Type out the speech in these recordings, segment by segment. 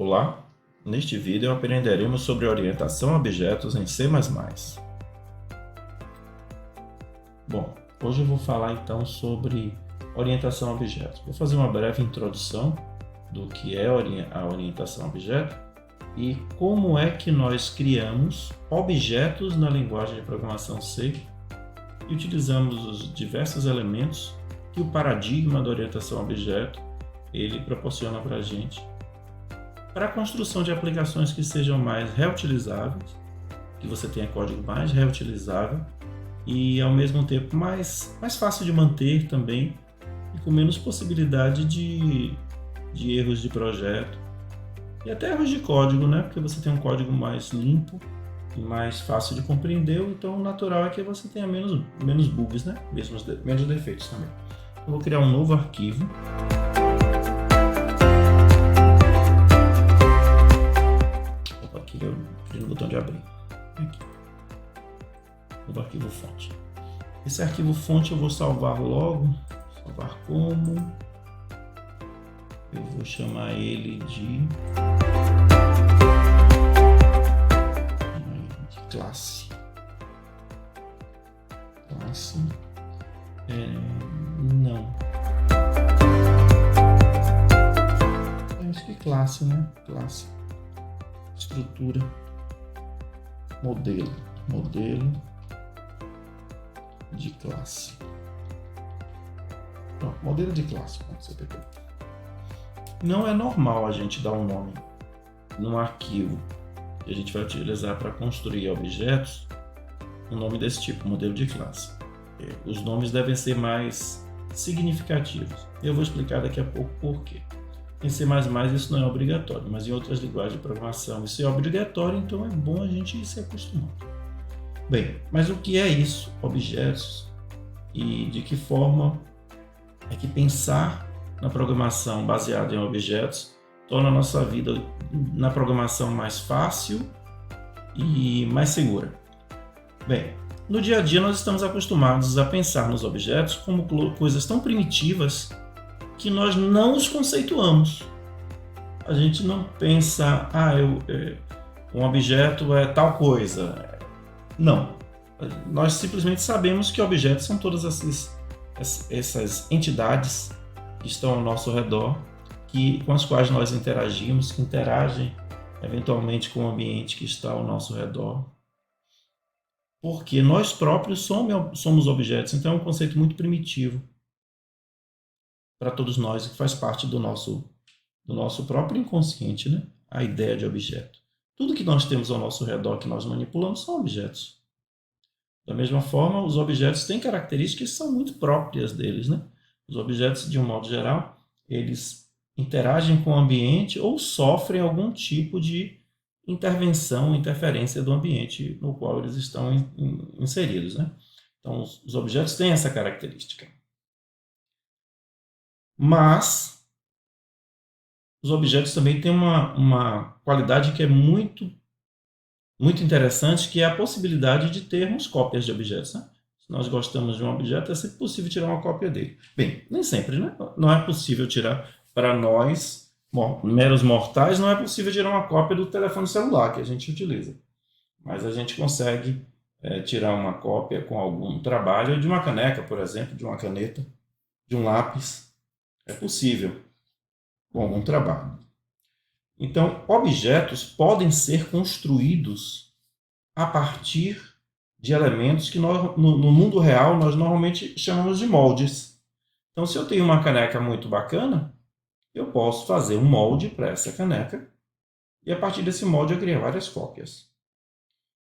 Olá, neste vídeo aprenderemos sobre orientação a objetos em C++. Bom, hoje eu vou falar então sobre orientação a objetos. Vou fazer uma breve introdução do que é a orientação a objeto e como é que nós criamos objetos na linguagem de programação C e utilizamos os diversos elementos que o paradigma da orientação a objeto ele proporciona para a gente para a construção de aplicações que sejam mais reutilizáveis, que você tenha código mais reutilizável e ao mesmo tempo mais fácil de manter também e com menos possibilidade de erros de projeto e até erros de código, né? Porque você tem um código mais limpo e mais fácil de compreender, então o natural é que você tenha menos bugs, né? Menos defeitos também. Eu vou criar um novo arquivo. Aqui eu clico no botão de abrir. Aqui. Novo arquivo fonte. Esse arquivo fonte eu vou salvar logo. Salvar como. Eu vou chamar ele de classe. Classe. Não. Acho que classe, né? Classe. Estrutura, modelo de classe. Pronto, modelo de classe, como você pegou. Não é normal a gente dar um nome num arquivo que a gente vai utilizar para construir objetos, um nome desse tipo, modelo de classe. Os nomes devem ser mais significativos. Eu vou explicar daqui a pouco por quê. Em C++ isso não é obrigatório, mas em outras linguagens de programação isso é obrigatório, então é bom a gente ir se acostumando. Bem, mas o que é isso, objetos, e de que forma é que pensar na programação baseada em objetos torna a nossa vida na programação mais fácil e mais segura? Bem, no dia a dia nós estamos acostumados a pensar nos objetos como coisas tão primitivas que nós não os conceituamos. A gente não pensa, um objeto é tal coisa. Não. Nós simplesmente sabemos que objetos são todas essas entidades que estão ao nosso redor, com as quais nós interagimos, que interagem eventualmente com o ambiente que está ao nosso redor. Porque nós próprios somos objetos, então é um conceito muito primitivo para todos nós, que faz parte do nosso próprio inconsciente, né? A ideia de objeto. Tudo que nós temos ao nosso redor, que nós manipulamos, são objetos. Da mesma forma, os objetos têm características que são muito próprias deles, né? Os objetos, de um modo geral, eles interagem com o ambiente ou sofrem algum tipo de intervenção, interferência do ambiente no qual eles estão inseridos, né? Então, os objetos têm essa característica. Mas os objetos também têm uma qualidade que é muito interessante, que é a possibilidade de termos cópias de objetos, né? Se nós gostamos de um objeto, é sempre possível tirar uma cópia dele. Bem, nem sempre, né? Não é possível tirar, para nós, meros mortais, não é possível tirar uma cópia do telefone celular que a gente utiliza. Mas a gente consegue tirar uma cópia com algum trabalho de uma caneca, por exemplo, de uma caneta, de um lápis. É possível com algum trabalho. Então, objetos podem ser construídos a partir de elementos que no mundo real nós normalmente chamamos de moldes. Então, se eu tenho uma caneca muito bacana, eu posso fazer um molde para essa caneca e a partir desse molde eu criar várias cópias.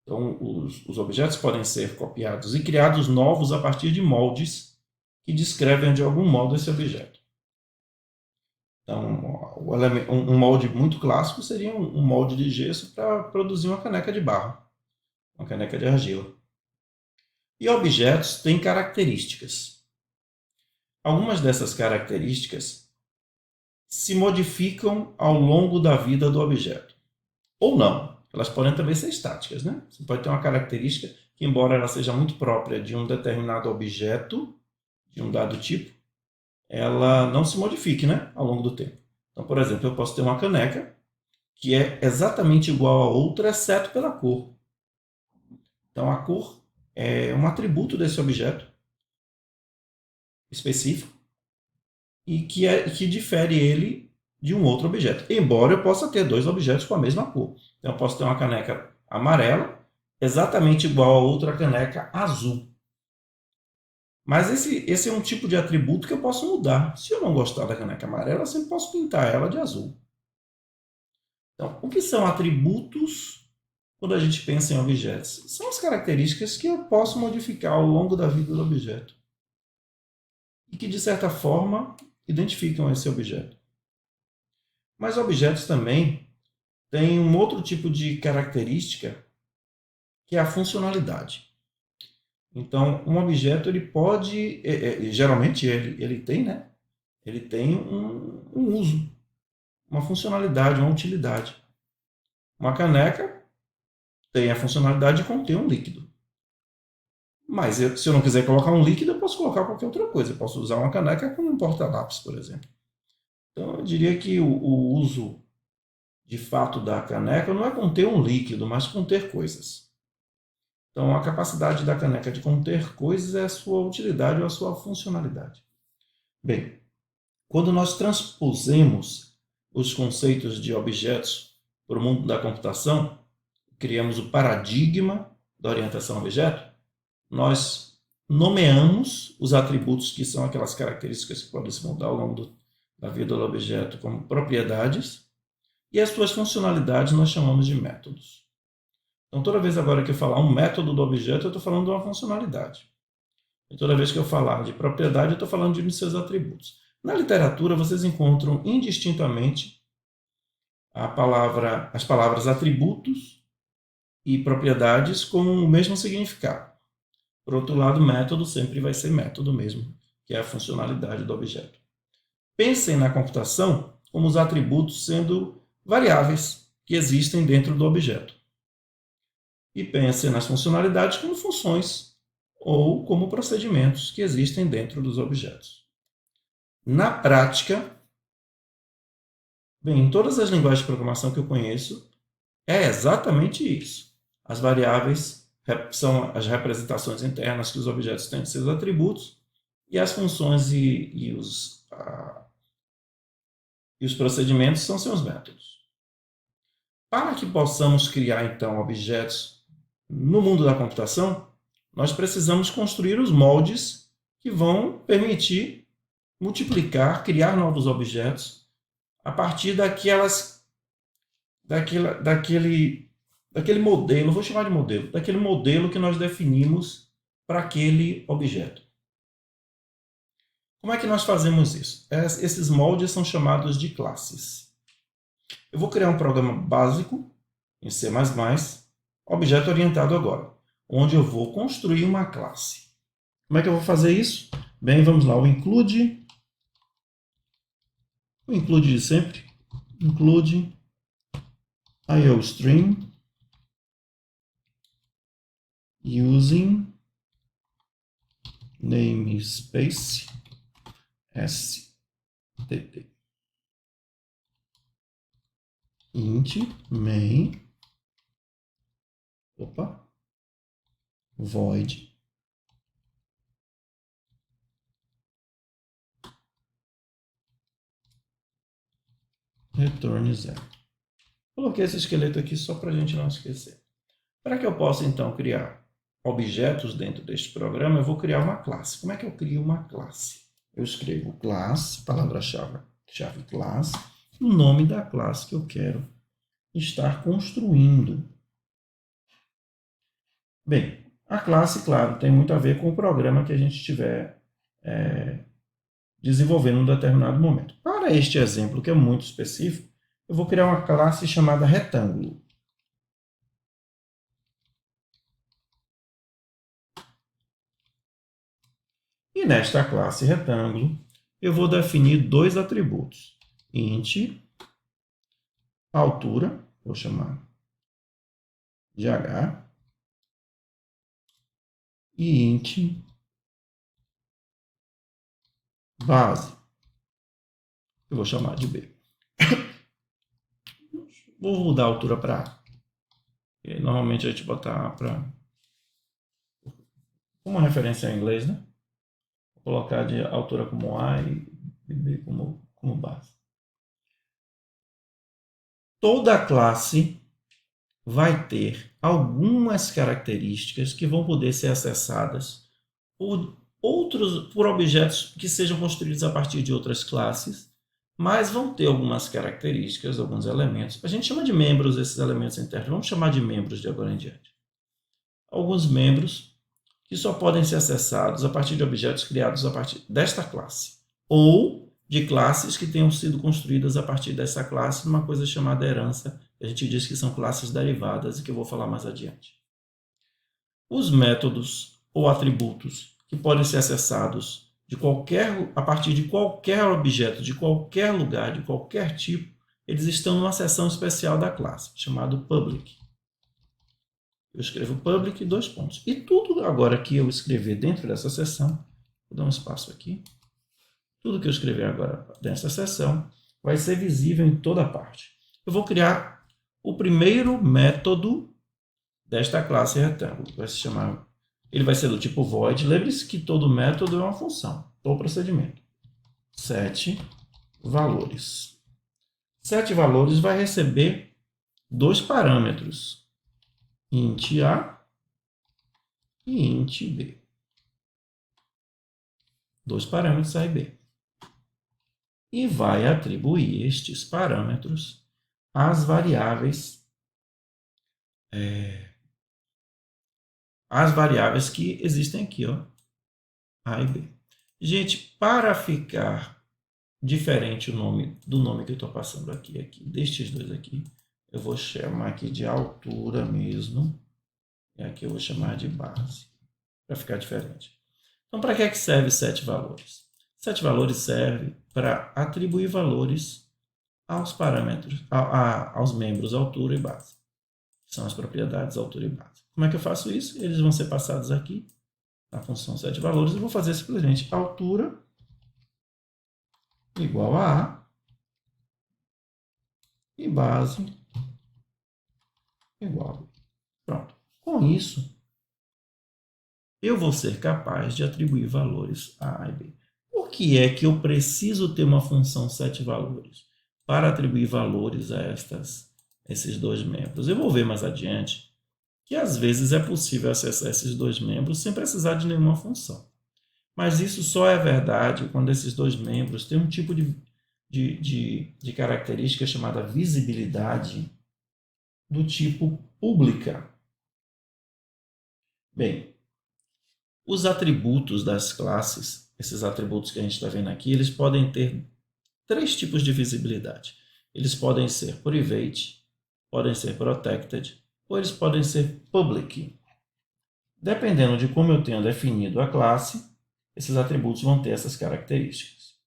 Então, os objetos podem ser copiados e criados novos a partir de moldes que descrevem de algum modo esse objeto. Então, um molde muito clássico seria um molde de gesso para produzir uma caneca de barro, uma caneca de argila. E objetos têm características. Algumas dessas características se modificam ao longo da vida do objeto. Ou não, elas podem também ser estáticas, né? Você pode ter uma característica que, embora ela seja muito própria de um determinado objeto, de um dado tipo, ela não se modifique, né, ao longo do tempo. Então, por exemplo, eu posso ter uma caneca que é exatamente igual a outra, exceto pela cor. Então, a cor é um atributo desse objeto específico e que difere ele de um outro objeto. Embora eu possa ter dois objetos com a mesma cor. Então, eu posso ter uma caneca amarela exatamente igual a outra caneca azul. Mas esse é um tipo de atributo que eu posso mudar. Se eu não gostar da caneca amarela, eu sempre posso pintar ela de azul. Então, o que são atributos quando a gente pensa em objetos? São as características que eu posso modificar ao longo da vida do objeto e que, de certa forma, identificam esse objeto. Mas objetos também têm um outro tipo de característica que é a funcionalidade. Então, um objeto ele pode, geralmente ele tem, né? Ele tem um uso, uma funcionalidade, uma utilidade. Uma caneca tem a funcionalidade de conter um líquido. Mas se eu não quiser colocar um líquido, eu posso colocar qualquer outra coisa. Eu posso usar uma caneca como um porta-lápis, por exemplo. Então, eu diria que o uso de fato da caneca não é conter um líquido, mas conter coisas. Então, a capacidade da caneca de conter coisas é a sua utilidade ou a sua funcionalidade. Bem, quando nós transpusemos os conceitos de objetos para o mundo da computação, criamos o paradigma da orientação a objeto, nós nomeamos os atributos que são aquelas características que podem se mudar ao longo da vida do objeto como propriedades, e as suas funcionalidades nós chamamos de métodos. Então, toda vez agora que eu falar um método do objeto, eu estou falando de uma funcionalidade. E toda vez que eu falar de propriedade, eu estou falando de um de seus atributos. Na literatura, vocês encontram indistintamente as palavras atributos e propriedades com o mesmo significado. Por outro lado, método sempre vai ser método mesmo, que é a funcionalidade do objeto. Pensem na computação como os atributos sendo variáveis que existem dentro do objeto. E pensem nas funcionalidades como funções ou como procedimentos que existem dentro dos objetos. Na prática, bem, em todas as linguagens de programação que eu conheço, é exatamente isso. As variáveis são as representações internas que os objetos têm de seus atributos, e as funções e os procedimentos são seus métodos. Para que possamos criar, então, objetos no mundo da computação, nós precisamos construir os moldes que vão permitir multiplicar, criar novos objetos a partir daquele modelo, vou chamar de modelo, daquele modelo que nós definimos para aquele objeto. Como é que nós fazemos isso? Esses moldes são chamados de classes. Eu vou criar um programa básico em C++, objeto orientado agora, onde eu vou construir uma classe. Como é que eu vou fazer isso? Bem, vamos lá, o include de sempre, include IOStream using namespace std int main void return 0. Coloquei esse esqueleto aqui só para a gente não esquecer. Para que eu possa então criar objetos dentro deste programa, eu vou criar uma classe. Como é que eu crio uma classe? Eu escrevo classe, palavra-chave classe, o nome da classe que eu quero estar construindo. Bem, a classe, claro, tem muito a ver com o programa que a gente estiver desenvolvendo em um determinado momento. Para este exemplo, que é muito específico, eu vou criar uma classe chamada retângulo. E nesta classe retângulo, eu vou definir dois atributos. Int altura, vou chamar de h, e int base, eu vou chamar de b. Vou mudar a altura para A. E normalmente a gente botar A para... como referência em inglês, né? Vou colocar de altura como A e B como base. Toda classe vai ter algumas características que vão poder ser acessadas por objetos que sejam construídos a partir de outras classes, mas vão ter algumas características, alguns elementos. A gente chama de membros esses elementos internos. Vamos chamar de membros de agora em diante. Alguns membros que só podem ser acessados a partir de objetos criados a partir desta classe, ou de classes que tenham sido construídas a partir dessa classe, numa coisa chamada herança, que a gente diz que são classes derivadas e que eu vou falar mais adiante. Os métodos ou atributos que podem ser acessados a partir de qualquer objeto, de qualquer lugar, de qualquer tipo, eles estão numa seção especial da classe, chamado public. Eu escrevo public, 2 pontos. E tudo agora que eu escrever dentro dessa seção, vou dar um espaço aqui, tudo que eu escrever agora dessa seção vai ser visível em toda parte. Eu vou criar o primeiro método desta classe retângulo. Ele vai ser do tipo void. Lembre-se que todo método é uma função, ou procedimento. Set valores. Set valores vai receber 2 parâmetros, int A e int B. 2 parâmetros A e B. E vai atribuir estes parâmetros às variáveis que existem aqui, ó, A e B. Gente, para ficar diferente o nome do nome que eu estou passando aqui, destes dois aqui, eu vou chamar aqui de altura mesmo, e aqui eu vou chamar de base, para ficar diferente. Então, para que serve set valores? Set valores serve para atribuir valores aos parâmetros, aos membros altura e base, que são as propriedades altura e base. Como é que eu faço isso? Eles vão ser passados aqui na função set valores. Eu vou fazer simplesmente altura igual a A e base igual a B. Pronto. Com isso, eu vou ser capaz de atribuir valores a A e B. Por que é que eu preciso ter uma função set valores para atribuir valores a esses 2 membros? Eu vou ver mais adiante que às vezes é possível acessar esses 2 membros sem precisar de nenhuma função. Mas isso só é verdade quando esses 2 membros têm um tipo de característica chamada visibilidade do tipo pública. Bem, os atributos das classes, esses atributos que a gente está vendo aqui, eles podem ter 3 tipos de visibilidade. Eles podem ser private, podem ser protected, ou eles podem ser public. Dependendo de como eu tenho definido a classe, esses atributos vão ter essas características.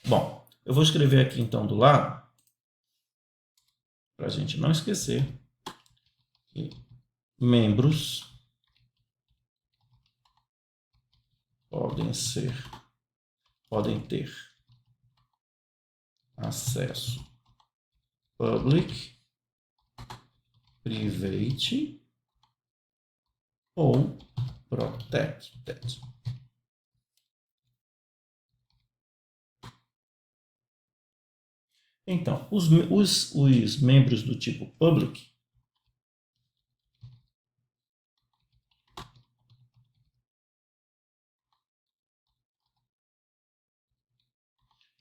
Bom, eu vou escrever aqui então do lado, para a gente não esquecer, que membros podem ter acesso public, private ou protected. Então, os membros do tipo public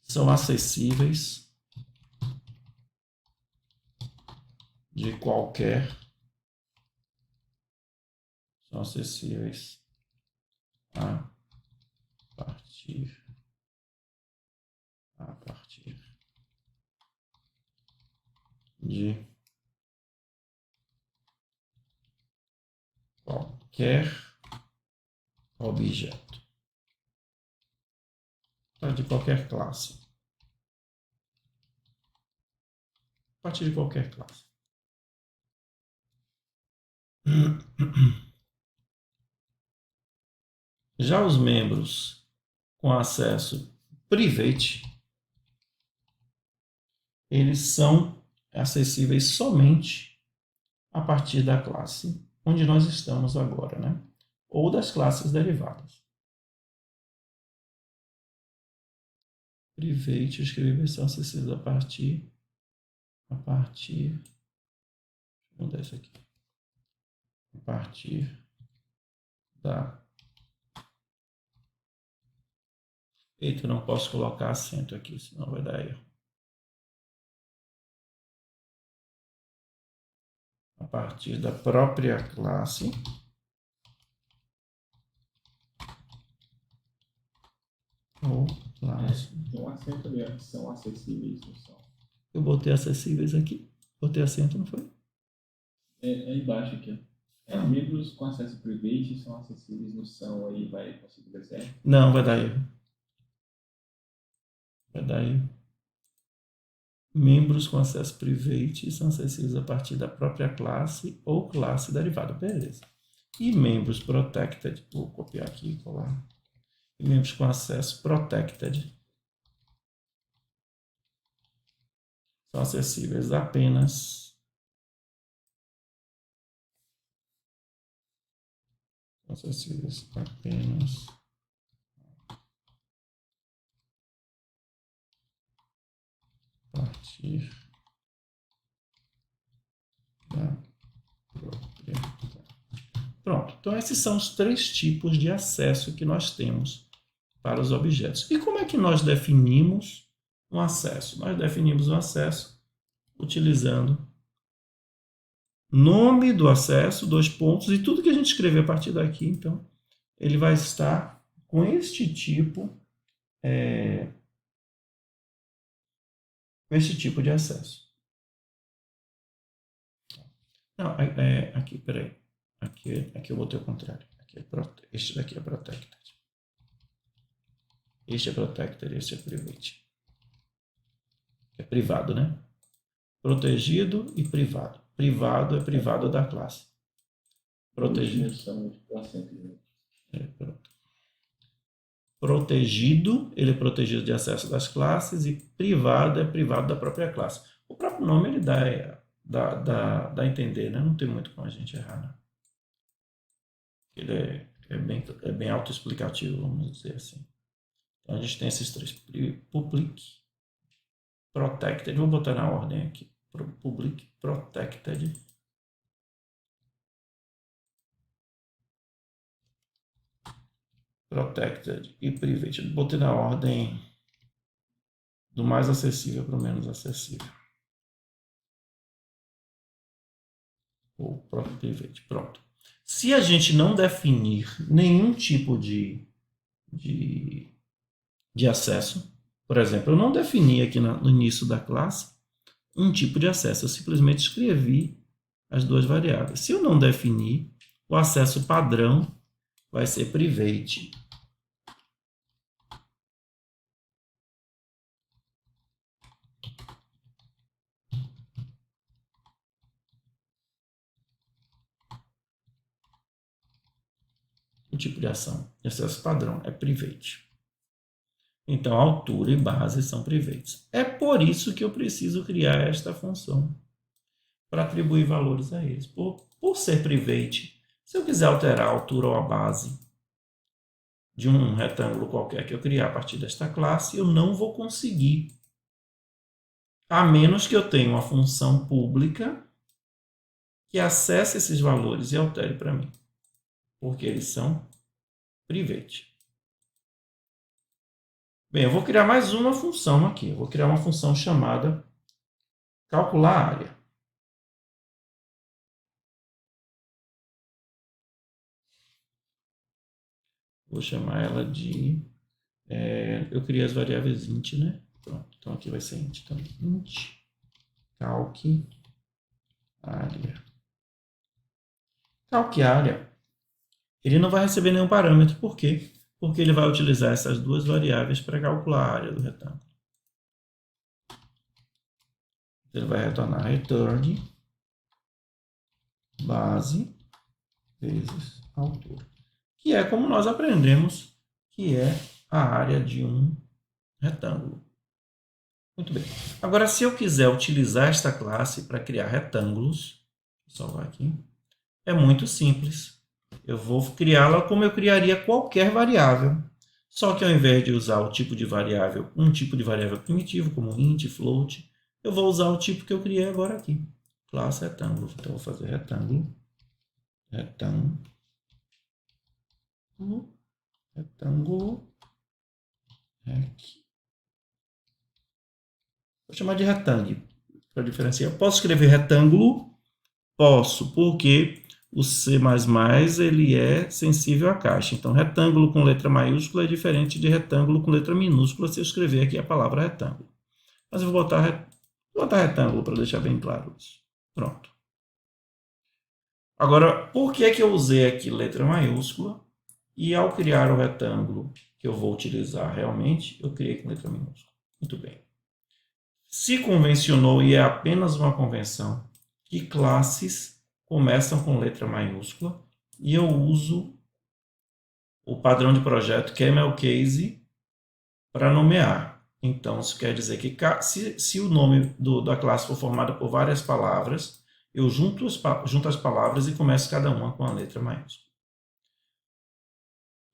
são acessíveis de qualquer a partir de qualquer objeto, de qualquer classe, a partir de qualquer classe. Já os membros com acesso private, eles são acessíveis somente a partir da classe onde nós estamos agora, né? Ou das classes derivadas. Private, escrever são acessíveis a partir, deixa eu mudar isso aqui, a partir da... Eita, eu não posso colocar acento aqui, senão vai dar erro. A partir da própria classe ou classe. Tem um acento ali, que são acessíveis, não são? Eu botei acessíveis aqui. Botei acento, não foi? É embaixo aqui, ó. Membros com acesso private são acessíveis, não são, aí vai conseguir ver certo? Não, vai dar erro. Vai dar erro. Membros com acesso private são acessíveis a partir da própria classe ou classe derivada. Beleza. E membros protected, vou copiar aqui e colar. E membros com acesso protected são acessíveis apenas a partir da própria. Pronto. Então, esses são os 3 tipos de acesso que nós temos para os objetos. E como é que nós definimos um acesso? Nós definimos um acesso utilizando nome do acesso, 2 pontos, e tudo que a gente escrever a partir daqui, então, ele vai estar com este tipo, de acesso. Não, aqui, peraí. Aqui eu botei o contrário. Este daqui é protected. Este é protected, este é private. É privado, né? Protegido e privado. Privado é privado da classe. Protegido. Protegido, ele é protegido de acesso das classes, e privado é privado da própria classe. O próprio nome ele dá a entender, né? Não tem muito como a gente errar, né? Ele é bem autoexplicativo, vamos dizer assim. Então a gente tem esses 3. Public, protected, vou botar na ordem aqui. Public, protected, e private. Botei na ordem do mais acessível para o menos acessível. Ou private. Pronto. Se a gente não definir nenhum tipo de acesso, por exemplo, eu não defini aqui no início da classe um tipo de acesso, eu simplesmente escrevi as 2 variáveis. Se eu não definir, o acesso padrão vai ser private. O tipo de acesso padrão é private. Então, altura e base são privates. É por isso que eu preciso criar esta função para atribuir valores a eles. Por ser private, se eu quiser alterar a altura ou a base de um retângulo qualquer que eu criar a partir desta classe, eu não vou conseguir, a menos que eu tenha uma função pública que acesse esses valores e altere para mim, porque eles são private. Bem, eu vou criar mais uma função aqui. Eu vou criar uma função chamada calcular área. Vou chamar ela de... eu criei as variáveis int, né? Pronto, então aqui vai ser int. Então, int calc área. Calc área, ele não vai receber nenhum parâmetro. Por quê? Porque ele vai utilizar essas 2 variáveis para calcular a área do retângulo. Ele vai retornar return base vezes altura, que é como nós aprendemos que é a área de um retângulo. Muito bem. Agora, se eu quiser utilizar esta classe para criar retângulos, vou salvar aqui, é muito simples. Eu vou criá-la como eu criaria qualquer variável. Só que ao invés de usar o tipo de variável, um tipo de variável primitivo, como int, float, eu vou usar o tipo que eu criei agora aqui. Classe retângulo. Então, eu vou fazer retângulo. Vou chamar de retângulo para diferenciar. Eu posso escrever retângulo? Posso, porque o C++ ele é sensível à caixa. Então, retângulo com letra maiúscula é diferente de retângulo com letra minúscula se eu escrever aqui a palavra retângulo. Mas eu vou botar retângulo para deixar bem claro isso. Pronto. Agora, por que eu usei aqui letra maiúscula e ao criar o retângulo que eu vou utilizar realmente, eu criei com letra minúscula? Muito bem. Se convencionou, e é apenas uma convenção, que classes começam com letra maiúscula e eu uso o padrão de projeto camel case para nomear. Então, isso quer dizer que se o nome da classe for formado por várias palavras, eu junto as palavras e começo cada uma com a letra maiúscula.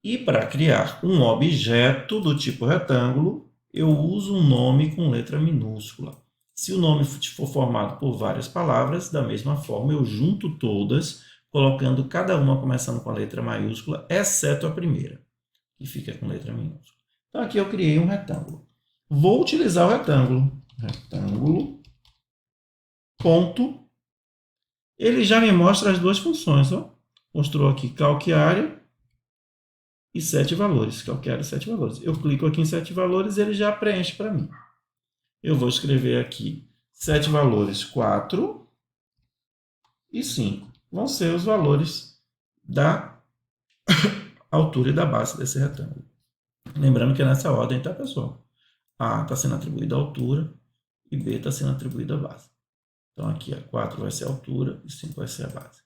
E para criar um objeto do tipo retângulo, eu uso um nome com letra minúscula. Se o nome for formado por várias palavras, da mesma forma, eu junto todas, colocando cada uma começando com a letra maiúscula, exceto a primeira, que fica com letra minúscula. Então, aqui eu criei um retângulo. Vou utilizar o retângulo. Retângulo, ponto. Ele já me mostra as duas funções. Ó. Mostrou aqui calque área e 7 valores. Calque área e 7 valores. Eu clico aqui em 7 valores e ele já preenche para mim. Eu vou escrever aqui 7 valores, 4 e 5. Vão ser os valores da altura e da base desse retângulo. Lembrando que é nessa ordem, tá, pessoal? A está sendo atribuída a altura e B está sendo atribuída a base. Então, aqui 4 vai ser a altura e 5 vai ser a base.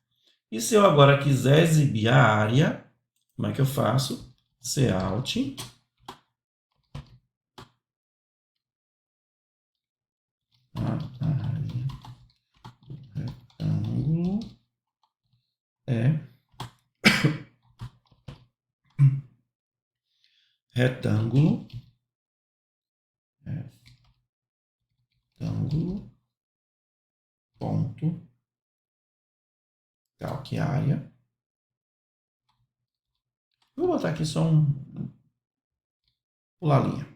E se eu agora quiser exibir a área, como é que eu faço? Cout retângulo é retângulo ponto calque área. Vou botar aqui só pular linha,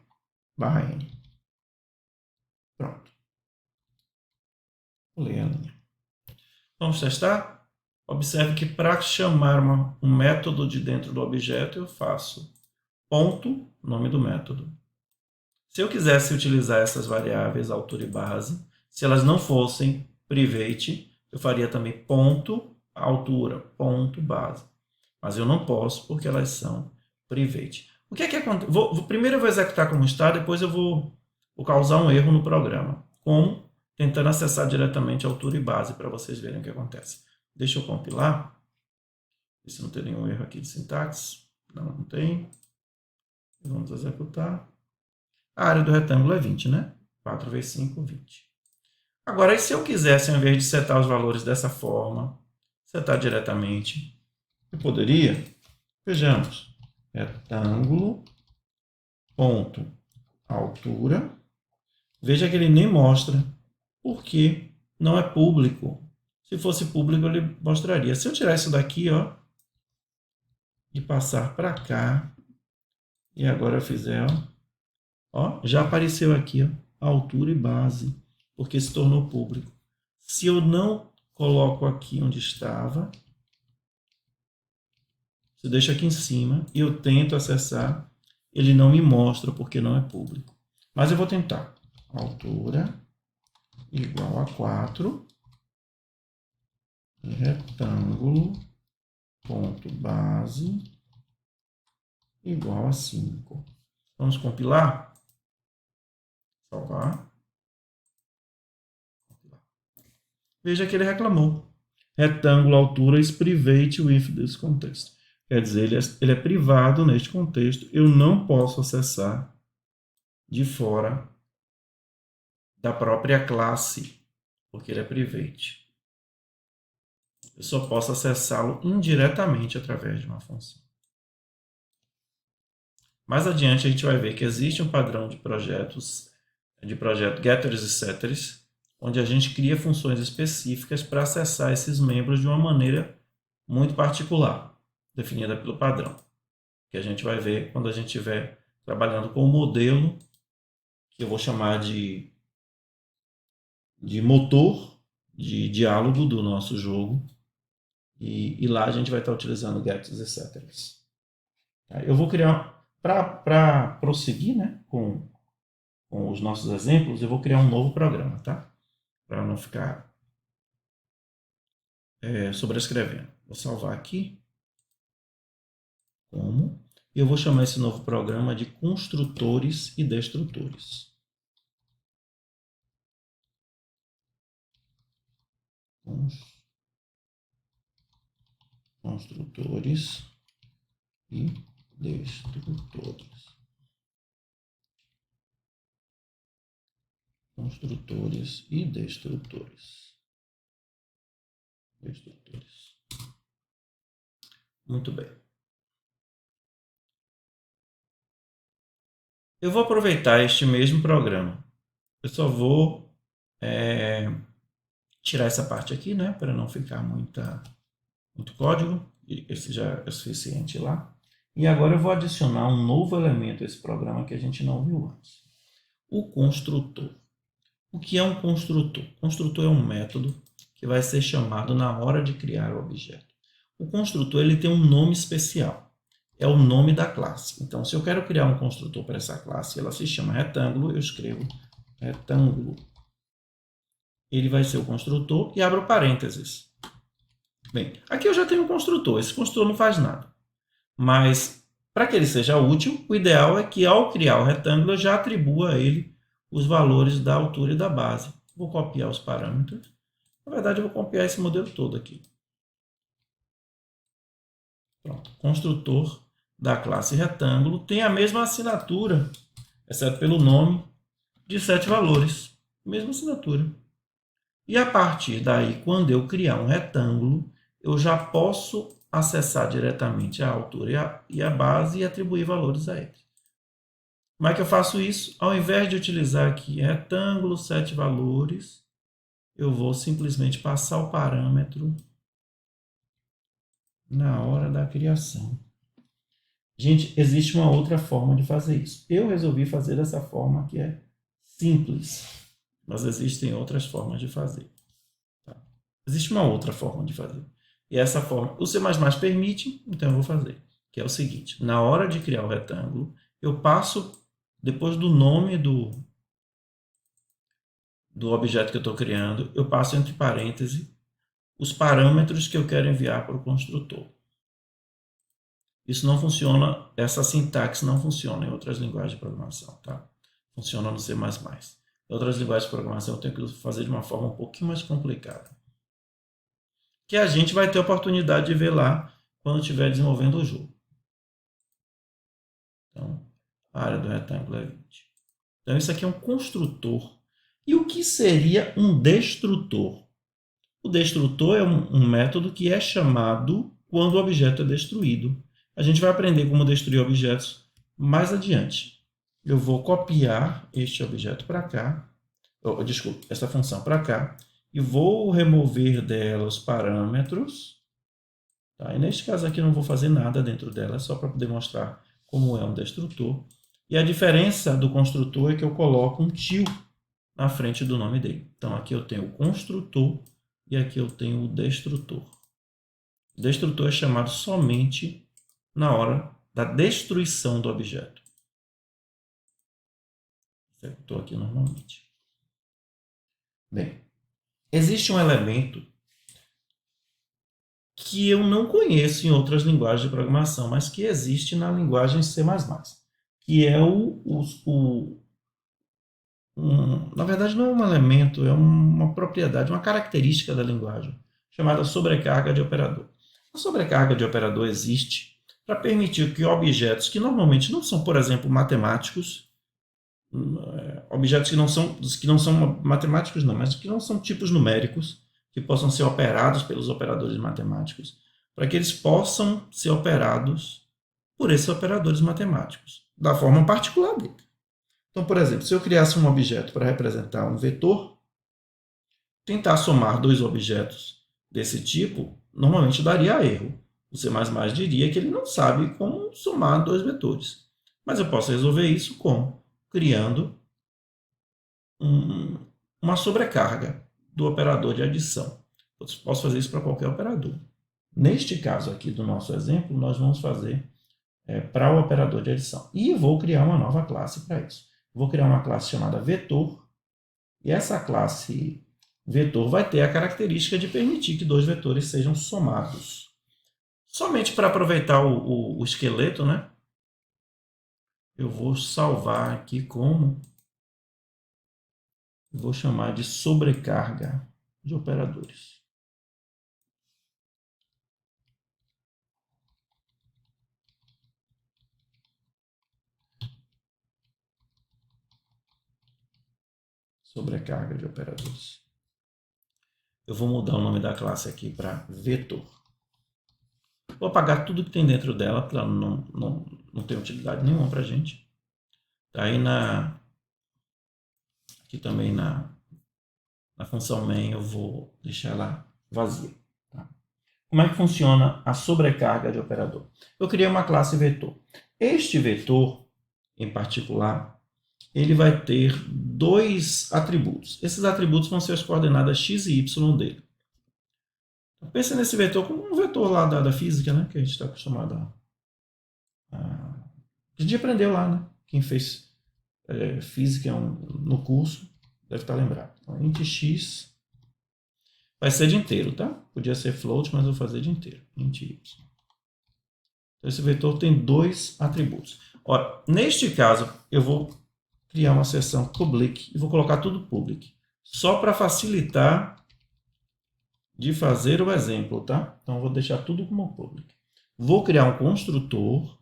barra N. Pronto. Pulei a linha. Vamos testar? Observe que para chamar um método de dentro do objeto, eu faço ponto, nome do método. Se eu quisesse utilizar essas variáveis, altura e base, se elas não fossem private, eu faria também ponto, altura, ponto, base. Mas eu não posso porque elas são private. O que é que acontece? Primeiro eu vou executar como está, depois eu vou causar um erro no programa. Como? Tentando acessar diretamente altura e base para vocês verem o que acontece. Deixa eu compilar. Ver se não tem nenhum erro aqui de sintaxe. Não tem. Vamos executar. A área do retângulo é 20, né? 4 vezes 5, 20. Agora, e se eu quisesse, ao invés de setar os valores dessa forma, setar diretamente, eu poderia, vejamos, retângulo, ponto, altura. Veja que ele nem mostra, porque não é público. Se fosse público, ele mostraria. Se eu tirar isso daqui, ó, e passar para cá, e agora eu fizer, ó, já apareceu aqui, ó, altura e base, porque se tornou público. Se eu não coloco aqui onde estava, se eu deixo aqui em cima e eu tento acessar, ele não me mostra porque não é público. Mas eu vou tentar. Altura igual a 4, retângulo, ponto base, igual a 5. Vamos compilar? Salvar. Veja que ele reclamou. Retângulo, altura is private with this context. Quer dizer, ele é privado neste contexto. Eu não posso acessar de fora da própria classe, porque ele é private. Eu só posso acessá-lo indiretamente através de uma função. Mais adiante a gente vai ver que existe um padrão de projeto getters e setters, onde a gente cria funções específicas para acessar esses membros de uma maneira muito particular, definida pelo padrão, que a gente vai ver quando a gente estiver trabalhando com o modelo, que eu vou chamar de motor de diálogo do nosso jogo, e lá a gente vai estar utilizando getters e setters. Eu vou criar, para prosseguir, né, com os nossos exemplos, eu vou criar um novo programa, tá? Para não ficar sobrescrevendo. Vou salvar aqui. Como? E eu vou chamar esse novo programa de construtores e destrutores. Construtores e destrutores. Construtores e destrutores. Muito bem. Eu vou aproveitar este mesmo programa. Eu só vou tirar essa parte aqui, né, para não ficar muito código. Esse já é o suficiente lá. E agora eu vou adicionar um novo elemento a esse programa que a gente não viu antes. O construtor. O que é um construtor? Construtor é um método que vai ser chamado na hora de criar o objeto. O construtor ele tem um nome especial. É o nome da classe. Então, se eu quero criar um construtor para essa classe, ela se chama retângulo, eu escrevo retângulo. Ele vai ser o construtor e abro parênteses. Bem, aqui eu já tenho um construtor. Esse construtor não faz nada. Mas, para que ele seja útil, o ideal é que, ao criar o retângulo, eu já atribua a ele os valores da altura e da base. Vou copiar os parâmetros. Na verdade, eu vou copiar esse modelo todo aqui. Pronto. Construtor da classe retângulo tem a mesma assinatura, exceto pelo nome, de 7 valores. Mesma assinatura. E a partir daí, quando eu criar um retângulo, eu já posso acessar diretamente a altura e a base e atribuir valores a eles. Como é que eu faço isso? Ao invés de utilizar aqui retângulo 7 valores, eu vou simplesmente passar o parâmetro na hora da criação. Gente, existe uma outra forma de fazer isso. Eu resolvi fazer dessa forma que é simples, mas existem outras formas de fazer. Tá? Existe uma outra forma de fazer. E essa forma o C++ permite, então eu vou fazer. Que é o seguinte, na hora de criar o retângulo, eu passo, depois do nome do objeto que eu estou criando, eu passo entre parênteses os parâmetros que eu quero enviar para o construtor. Isso não funciona, essa sintaxe não funciona em outras linguagens de programação, tá? Funciona no C++. Em outras linguagens de programação eu tenho que fazer de uma forma um pouquinho mais complicada. Que a gente vai ter a oportunidade de ver lá quando estiver desenvolvendo o jogo. Então, a área do retângulo é 20. Então, isso aqui é um construtor. E o que seria um destrutor? O destrutor é um método que é chamado quando o objeto é destruído. A gente vai aprender como destruir objetos mais adiante. Eu vou copiar este objeto para cá, desculpa, essa função para cá, e vou remover dela os parâmetros. Tá? E neste caso aqui eu não vou fazer nada dentro dela, só para poder mostrar como é um destrutor. E a diferença do construtor é que eu coloco um til na frente do nome dele. Então aqui eu tenho o construtor e aqui eu tenho o destrutor. O destrutor é chamado somente na hora da destruição do objeto. Estou aqui normalmente. Bem, existe um elemento que eu não conheço em outras linguagens de programação, mas que existe na linguagem C++, que é na verdade não é um elemento, é uma propriedade, uma característica da linguagem, chamada sobrecarga de operador. A sobrecarga de operador existe para permitir que objetos que normalmente não são, por exemplo, matemáticos, objetos que não são matemáticos, não, mas que não são tipos numéricos, que possam ser operados pelos operadores matemáticos, para que eles possam ser operados por esses operadores matemáticos, da forma particular dele. Então, por exemplo, se eu criasse um objeto para representar um vetor, tentar somar dois objetos desse tipo, normalmente daria erro. O C++ diria que ele não sabe como somar dois vetores. Mas eu posso resolver isso como? Criando uma sobrecarga do operador de adição. Eu posso fazer isso para qualquer operador. Neste caso aqui do nosso exemplo, nós vamos fazer para o operador de adição. E vou criar uma nova classe para isso. Vou criar uma classe chamada vetor. E essa classe vetor vai ter a característica de permitir que dois vetores sejam somados. Somente para aproveitar o esqueleto, né? Eu vou salvar aqui como... vou chamar de sobrecarga de operadores. Sobrecarga de operadores. Eu vou mudar o nome da classe aqui para vetor. Vou apagar tudo que tem dentro dela, porque ela não tem utilidade nenhuma para a gente. Aí aqui também na função main eu vou deixar ela vazia. Tá? Como é que funciona a sobrecarga de operador? Eu criei uma classe vetor. Este vetor, em particular, ele vai ter dois atributos. Esses atributos vão ser as coordenadas x e y dele. Então, pense nesse vetor como um vetor lá da física, né? Que a gente está acostumado a gente aprendeu lá, né? Quem fez física no curso deve estar lembrado. Então, int x vai ser de inteiro, tá? Podia ser float, mas eu vou fazer de inteiro. Int y. Então, esse vetor tem dois atributos. Ora, neste caso, eu vou criar uma seção public e vou colocar tudo public. Só para facilitar de fazer o exemplo, tá? Então, eu vou deixar tudo como public. Vou criar um construtor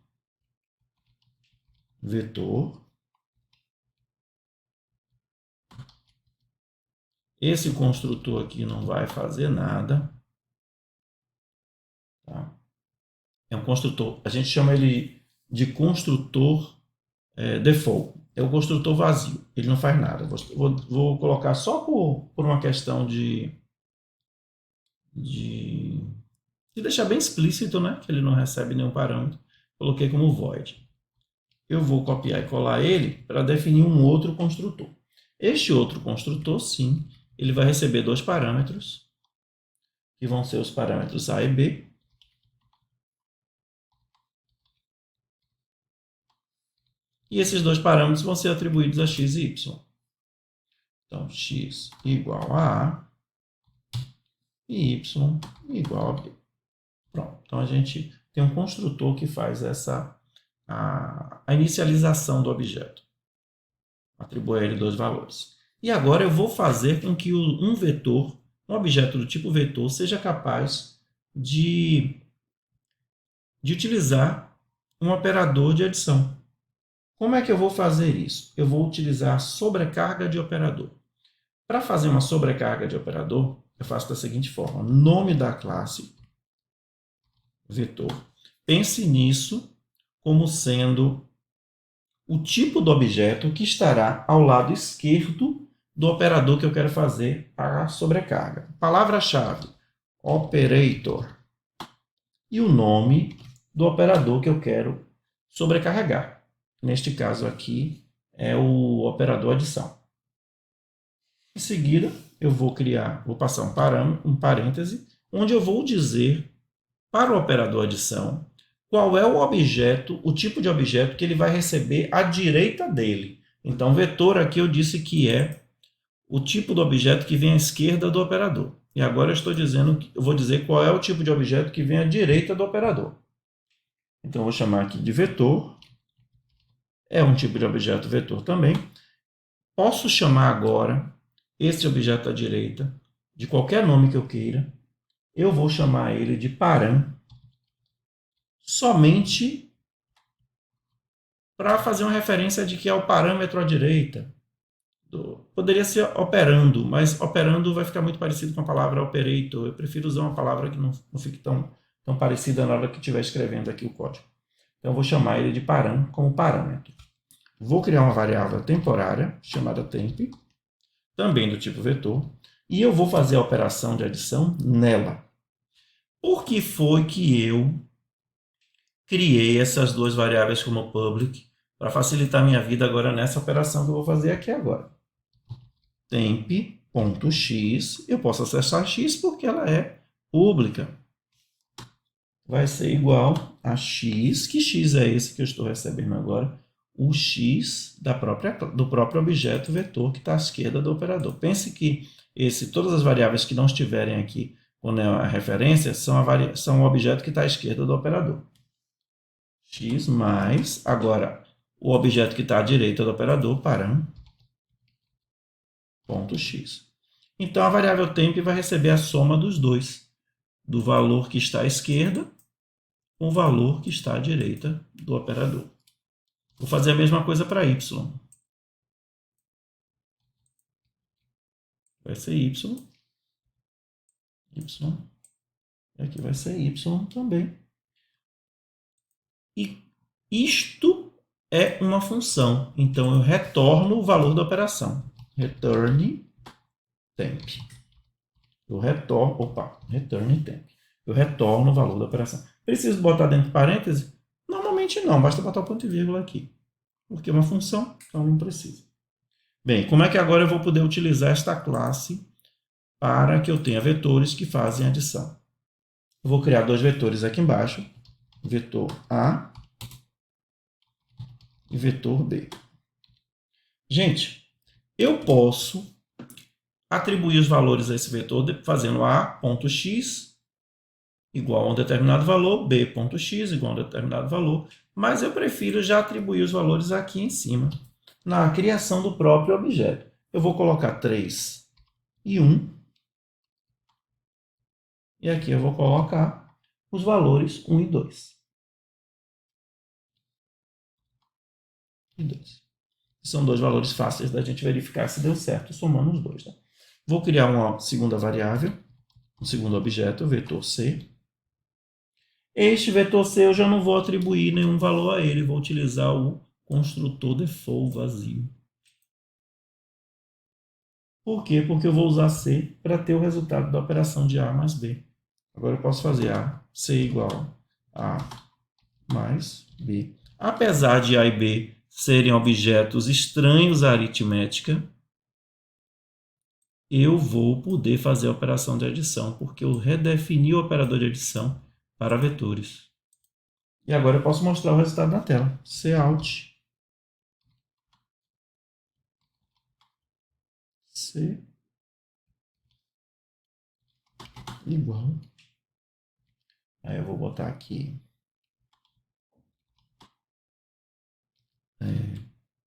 vetor. Esse construtor aqui não vai fazer nada. Tá? É um construtor, a gente chama ele de construtor default. É o construtor vazio, ele não faz nada. Vou colocar só por uma questão de deixar bem explícito, né? Que ele não recebe nenhum parâmetro. Coloquei como void. Eu vou copiar e colar ele para definir um outro construtor. Este outro construtor, sim, ele vai receber dois parâmetros, que vão ser os parâmetros A e B. E esses dois parâmetros vão ser atribuídos a x e y. Então, x igual a A e y igual a B. Pronto. Então, a gente tem um construtor que faz a inicialização do objeto. Atribui a ele dois valores. E agora eu vou fazer com que um vetor, um objeto do tipo vetor, seja capaz de utilizar um operador de adição. Como é que eu vou fazer isso? Eu vou utilizar sobrecarga de operador. Para fazer uma sobrecarga de operador, eu faço da seguinte forma. Nome da classe, vetor. Pense nisso como sendo o tipo do objeto que estará ao lado esquerdo do operador que eu quero fazer a sobrecarga. Palavra-chave, operator. E o nome do operador que eu quero sobrecarregar. Neste caso aqui é o operador adição. Em seguida, eu vou passar um parêntese, onde eu vou dizer para o operador adição qual é o objeto, o tipo de objeto que ele vai receber à direita dele. Então, vetor aqui eu disse que é o tipo do objeto que vem à esquerda do operador. E agora eu vou dizer qual é o tipo de objeto que vem à direita do operador. Então, eu vou chamar aqui de vetor. É um tipo de objeto vetor também. Posso chamar agora esse objeto à direita de qualquer nome que eu queira. Eu vou chamar ele de param, somente para fazer uma referência de que é o parâmetro à direita. Poderia ser operando, mas operando vai ficar muito parecido com a palavra operator. Eu prefiro usar uma palavra que não fique tão parecida na hora que estiver escrevendo aqui o código. Então, eu vou chamar ele de param como parâmetro. Vou criar uma variável temporária, chamada temp, também do tipo vetor, e eu vou fazer a operação de adição nela. Por que foi que eu criei essas duas variáveis como public para facilitar a minha vida agora nessa operação que eu vou fazer aqui agora? Temp.x, eu posso acessar x porque ela é pública. Vai ser igual a x, que x é esse que eu estou recebendo agora? O x do próprio objeto vetor que está à esquerda do operador. Pense que todas as variáveis que não estiverem aqui com a referência são o objeto que está à esquerda do operador. X mais, agora, o objeto que está à direita do operador, param.x. Então, a variável temp vai receber a soma dos dois, do valor que está à esquerda com o valor que está à direita do operador. Vou fazer a mesma coisa para y. Vai ser y. Y. E aqui vai ser y também. E isto é uma função. Então, eu retorno o valor da operação. Return temp. Return temp. Eu retorno o valor da operação. Preciso botar dentro de parênteses? Normalmente não, basta botar o ponto e vírgula aqui. Porque é uma função, então não precisa. Bem, como é que agora eu vou poder utilizar esta classe para que eu tenha vetores que fazem adição? Eu vou criar dois vetores aqui embaixo, vetor A e vetor B. Gente, eu posso atribuir os valores a esse vetor fazendo A.x igual a um determinado valor, b.x igual a um determinado valor, mas eu prefiro já atribuir os valores aqui em cima, na criação do próprio objeto. Eu vou colocar 3 e 1, e aqui eu vou colocar os valores 1 e 2. São dois valores fáceis da gente verificar se deu certo somando os dois. Tá? Vou criar uma segunda variável, um segundo objeto, vetor C. Este vetor C eu já não vou atribuir nenhum valor a ele, vou utilizar o construtor default vazio. Por quê? Porque eu vou usar C para ter o resultado da operação de A mais B. Agora eu posso fazer C igual a mais B. Apesar de A e B serem objetos estranhos à aritmética, eu vou poder fazer a operação de adição, porque eu redefini o operador de adição para vetores. E agora eu posso mostrar o resultado na tela. Cout C igual. Aí eu vou botar aqui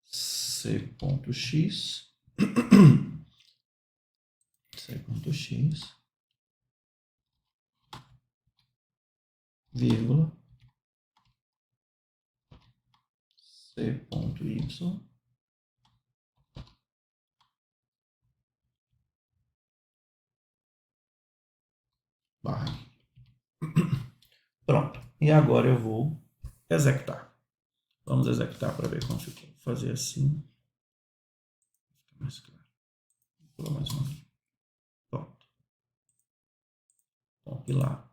C.x C.x vírgula C.y barra. Pronto. E agora eu vou executar. Vamos executar para ver como ficou. Vou fazer assim. Fica mais claro. Vou pular mais uma vez. Pronto. Compilar.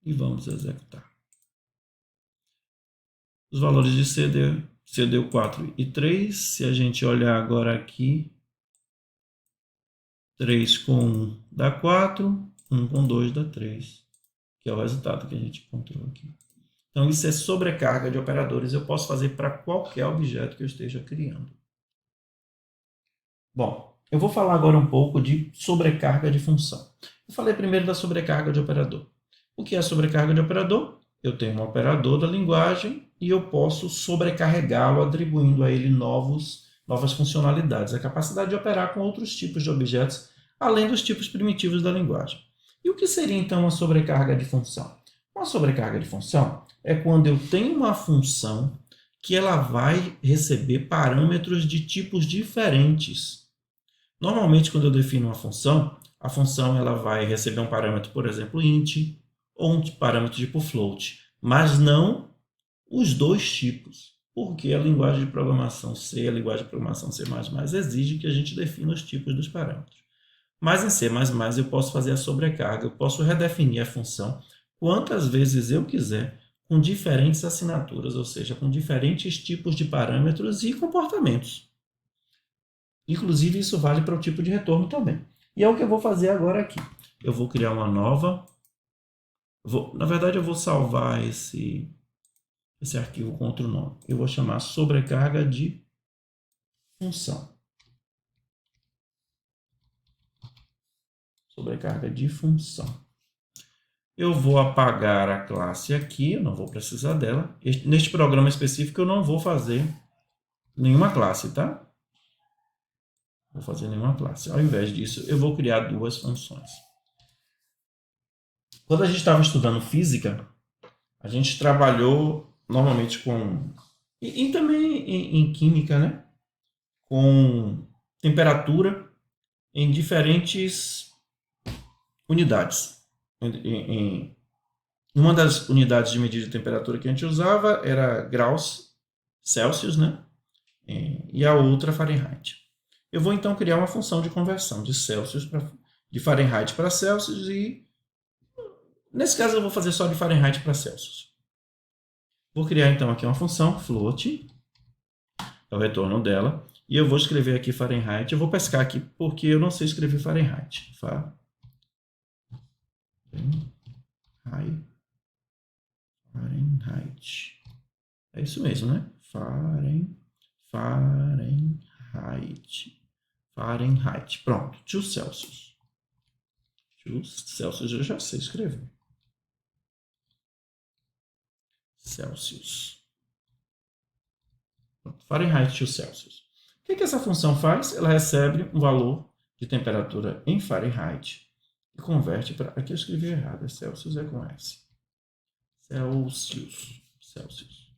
E vamos executar. Os valores de C deu 4 e 3. Se a gente olhar agora aqui, 3 com 1 dá 4, 1 com 2 dá 3, que é o resultado que a gente encontrou aqui. Então, isso é sobrecarga de operadores. Eu posso fazer para qualquer objeto que eu esteja criando. Bom, eu vou falar agora um pouco de sobrecarga de função. Eu falei primeiro da sobrecarga de operador. O que é sobrecarga de operador? Eu tenho um operador da linguagem e eu posso sobrecarregá-lo, atribuindo a ele novas funcionalidades, a capacidade de operar com outros tipos de objetos, além dos tipos primitivos da linguagem. E o que seria então uma sobrecarga de função? Uma sobrecarga de função é quando eu tenho uma função que ela vai receber parâmetros de tipos diferentes. Normalmente, quando eu defino uma função, a função ela vai receber um parâmetro, por exemplo, int, ou um parâmetro tipo float, mas não os dois tipos, porque a linguagem de programação C, a linguagem de programação C++ exige que a gente defina os tipos dos parâmetros. Mas em C++ eu posso fazer a sobrecarga, eu posso redefinir a função quantas vezes eu quiser, com diferentes assinaturas, ou seja, com diferentes tipos de parâmetros e comportamentos. Inclusive, isso vale para o tipo de retorno também. E é o que eu vou fazer agora aqui. Eu vou criar uma nova... na verdade, eu vou salvar esse arquivo com outro nome. Eu vou chamar sobrecarga de função. Sobrecarga de função. Eu vou apagar a classe aqui, eu não vou precisar dela. Neste programa específico eu não vou fazer nenhuma classe, tá? Vou fazer nenhuma classe. Ao invés disso, eu vou criar duas funções. Quando a gente estava estudando física, a gente trabalhou normalmente com... E também em química, né? Com temperatura em diferentes unidades. Uma das unidades de medida de temperatura que a gente usava era graus Celsius, né? E a outra Fahrenheit. Eu vou então criar uma função de conversão de de Fahrenheit para Celsius e nesse caso eu vou fazer só de Fahrenheit para Celsius. Vou criar então aqui uma função float, é o retorno dela, e eu vou escrever aqui Fahrenheit. Eu vou pescar aqui porque eu não sei escrever Fahrenheit. Fahrenheit. É isso mesmo, né? Fahrenheit. Pronto. 2 Celsius. 2 Celsius eu já sei escrever. Celsius. Pronto. Fahrenheit 2 Celsius. O que essa função faz? Ela recebe um valor de temperatura em Fahrenheit e converte para... Aqui eu escrevi errado. Celsius é com S. Celsius.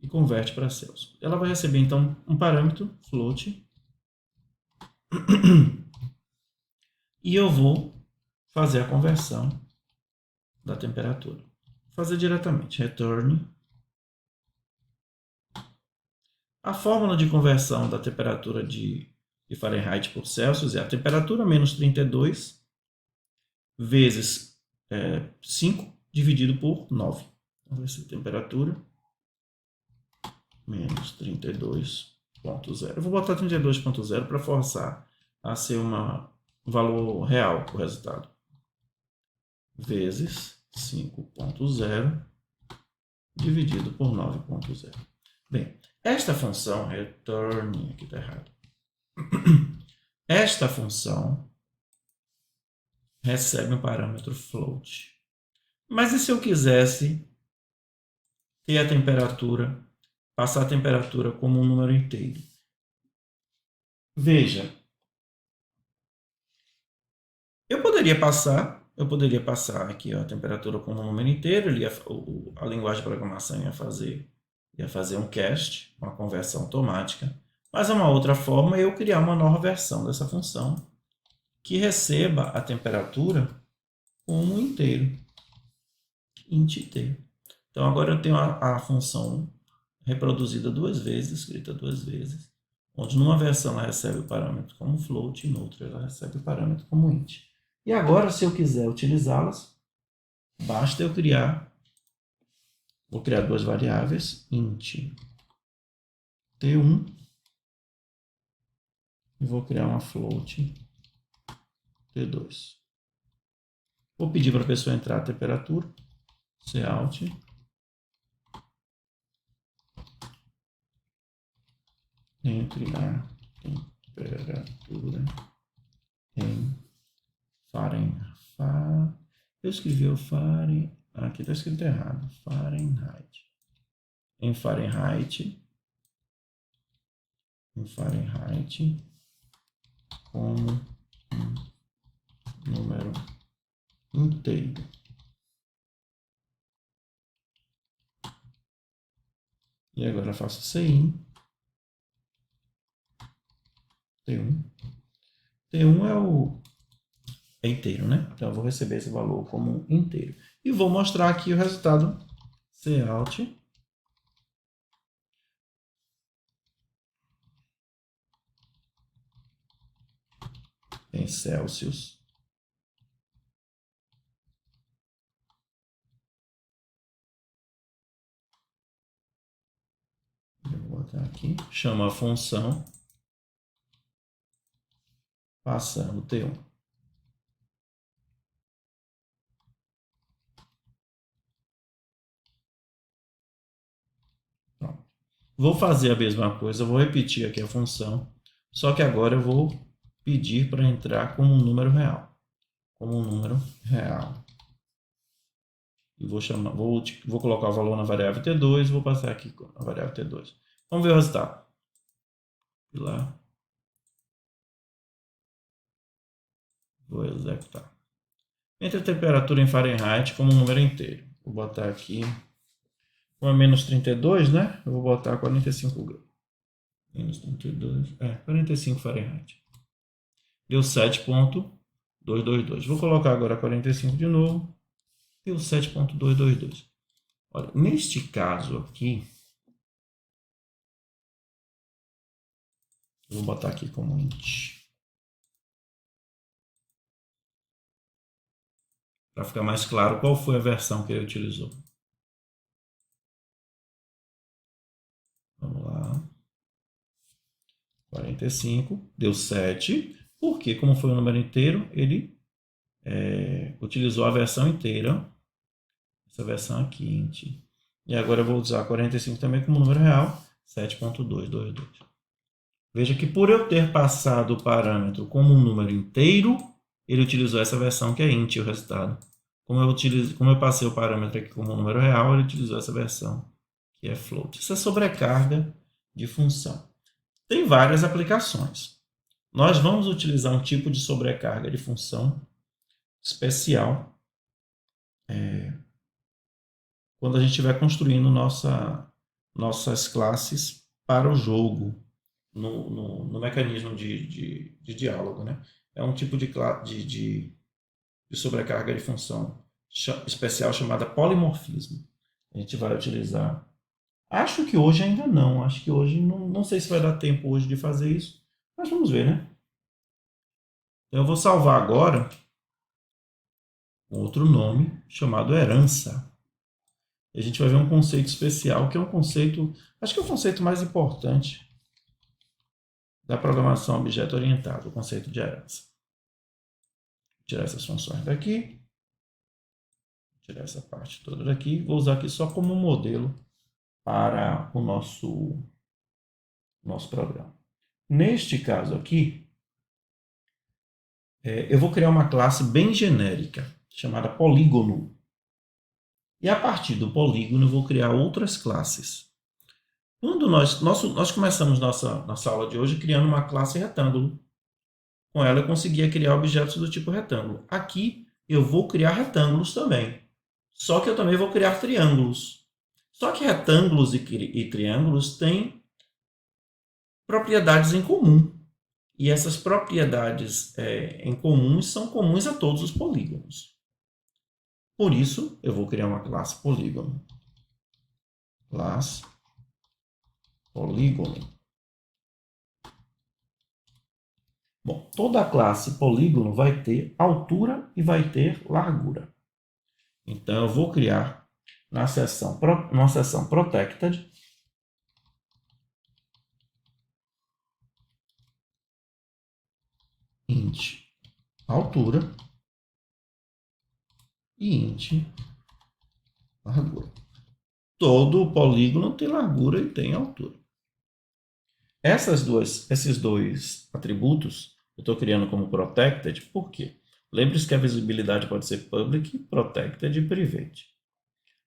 E converte para Celsius. Ela vai receber, então, um parâmetro, float, e eu vou fazer a conversão da temperatura. Vou fazer diretamente, return. A fórmula de conversão da temperatura de Fahrenheit por Celsius é a temperatura menos 32 vezes 5 dividido por 9. Então vai ser temperatura menos 32.0. Eu vou botar 32.0 para forçar a ser um valor real o resultado. Vezes 5.0 dividido por 9.0. Bem, esta função, return, aqui está errado. Esta função recebe um parâmetro float. Mas e se eu quisesse ter a temperatura, passar a temperatura como um número inteiro? Veja, eu poderia passar aqui a temperatura como um número inteiro, a linguagem de programação ia fazer um cast, uma conversão automática, mas é uma outra forma eu criar uma nova versão dessa função que receba a temperatura como um inteiro, int inteiro. Então agora eu tenho a função reproduzida duas vezes, escrita duas vezes, onde numa versão ela recebe o parâmetro como float e noutra ela recebe o parâmetro como int. E agora, se eu quiser utilizá-las, basta eu vou criar duas variáveis, int t1, e vou criar uma float t2. Vou pedir para a pessoa entrar a temperatura, cout, entre a temperatura em Fahrenheit. Eu escrevi o Fahrenheit. Aqui está escrito errado. Fahrenheit. Em Fahrenheit. Como um número inteiro. E agora eu faço CIN. T1. T1 é inteiro, né? Então eu vou receber esse valor como inteiro. E vou mostrar aqui o resultado Cout em Celsius. Eu vou botar aqui. Chama a função passando T1. Pronto. Vou fazer a mesma coisa, vou repetir aqui a função, só que agora eu vou pedir para entrar como um número real. Como um número real. E vou colocar o valor na variável T2, vou passar aqui a variável T2. Vamos ver o resultado. E lá. Vou executar. Entre a temperatura em Fahrenheit como um número inteiro. Vou botar aqui. Como é menos 32, né? Eu vou botar 45 graus. Menos 32. 45 Fahrenheit. Deu 7,222. Vou colocar agora 45 de novo. Deu 7,222. Olha, neste caso aqui, eu vou botar aqui como int. Para ficar mais claro qual foi a versão que ele utilizou. Vamos lá. 45, deu 7, porque como foi um número inteiro, ele utilizou a versão inteira. Essa versão aqui, int. E agora eu vou usar 45 também como número real, 7,222. Veja que por eu ter passado o parâmetro como um número inteiro, ele utilizou essa versão que é int, o resultado. Como eu passei o parâmetro aqui como um número real, ele utilizou essa versão que é float. Isso é sobrecarga de função. Tem várias aplicações. Nós vamos utilizar um tipo de sobrecarga de função especial quando a gente estiver construindo nossas classes para o jogo, no mecanismo de diálogo, né? É um tipo de sobrecarga de função especial chamada polimorfismo. A gente vai utilizar. Acho que hoje ainda não. Acho que hoje não sei se vai dar tempo hoje de fazer isso. Mas vamos ver, né? Então eu vou salvar agora outro nome chamado herança. E a gente vai ver um conceito especial, que é um conceito, acho que é o conceito mais importante da programação objeto-orientada, o conceito de herança. Vou tirar essas funções daqui. Vou tirar essa parte toda daqui. Vou usar aqui só como modelo para o nosso programa. Neste caso aqui, eu vou criar uma classe bem genérica, chamada polígono. E a partir do polígono eu vou criar outras classes. Quando nós começamos nossa aula de hoje criando uma classe retângulo. Com ela eu conseguia criar objetos do tipo retângulo. Aqui eu vou criar retângulos também. Só que eu também vou criar triângulos. Só que retângulos e triângulos têm propriedades em comum. E essas propriedades em comum são comuns a todos os polígonos. Por isso, eu vou criar uma classe polígono. Classe polígono. Bom, toda a classe polígono vai ter altura e vai ter largura. Então, eu vou criar numa seção protected int altura e int largura. Todo polígono tem largura e tem altura. Esses dois atributos eu estou criando como protected, por quê? Lembre-se que a visibilidade pode ser public, protected e private.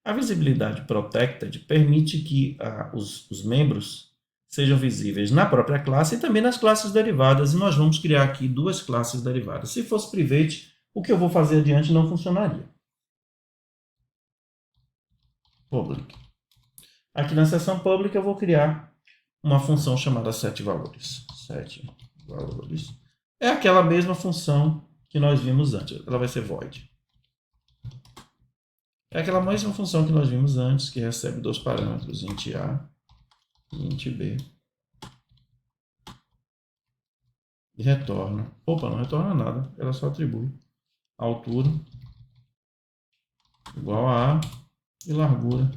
A visibilidade protected permite que os membros sejam visíveis na própria classe e também nas classes derivadas. E nós vamos criar aqui duas classes derivadas. Se fosse private, o que eu vou fazer adiante não funcionaria. Public. Aqui na seção pública eu vou criar uma função chamada setValores. setValores. É aquela mesma função que nós vimos antes. Ela vai ser void. É aquela mesma função que nós vimos antes, que recebe dois parâmetros, int a e int b. E retorna. Opa, não retorna nada. Ela só atribui altura igual a A e largura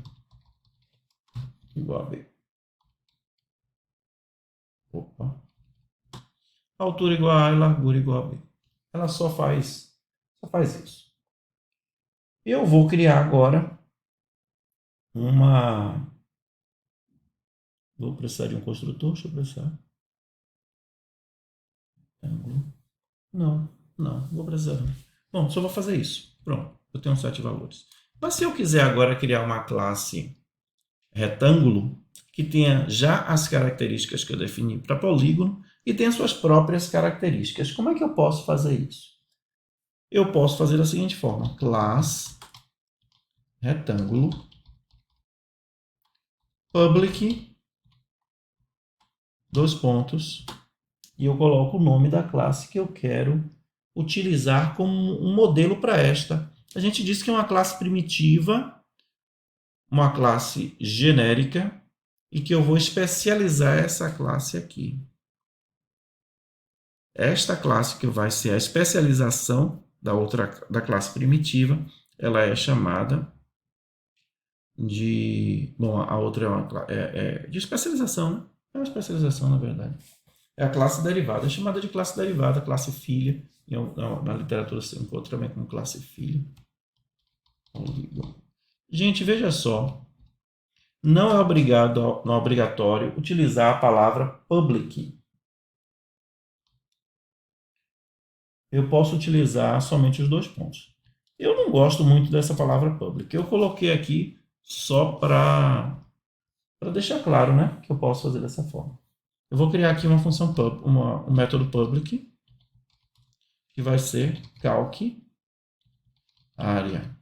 igual a B. Opa. Altura igual a A e largura igual a B. Ela só faz isso. Eu vou criar agora uma... Vou precisar de um construtor? Deixa eu precisar. Não, vou precisar. Bom, só vou fazer isso. Pronto, eu tenho 7 valores. Mas se eu quiser agora criar uma classe retângulo, que tenha já as características que eu defini para polígono e tenha suas próprias características, como é que eu posso fazer isso? Eu posso fazer da seguinte forma: class retângulo public, dois pontos, e eu coloco o nome da classe que eu quero utilizar como um modelo para esta. A gente disse que é uma classe primitiva, uma classe genérica, e que eu vou especializar essa classe aqui. Esta classe, que vai ser a especialização da classe primitiva, ela é chamada de... Bom, a outra é de especialização, né? É uma especialização, na verdade. É a classe derivada, é chamada de classe derivada, classe filha. Na literatura você encontra também como classe filha. Gente, veja só. Não é obrigatório utilizar a palavra public. Eu posso utilizar somente os dois pontos. Eu não gosto muito dessa palavra public. Eu coloquei aqui só para deixar claro, né, que eu posso fazer dessa forma. Eu vou criar aqui uma função um método public, que vai ser calc área.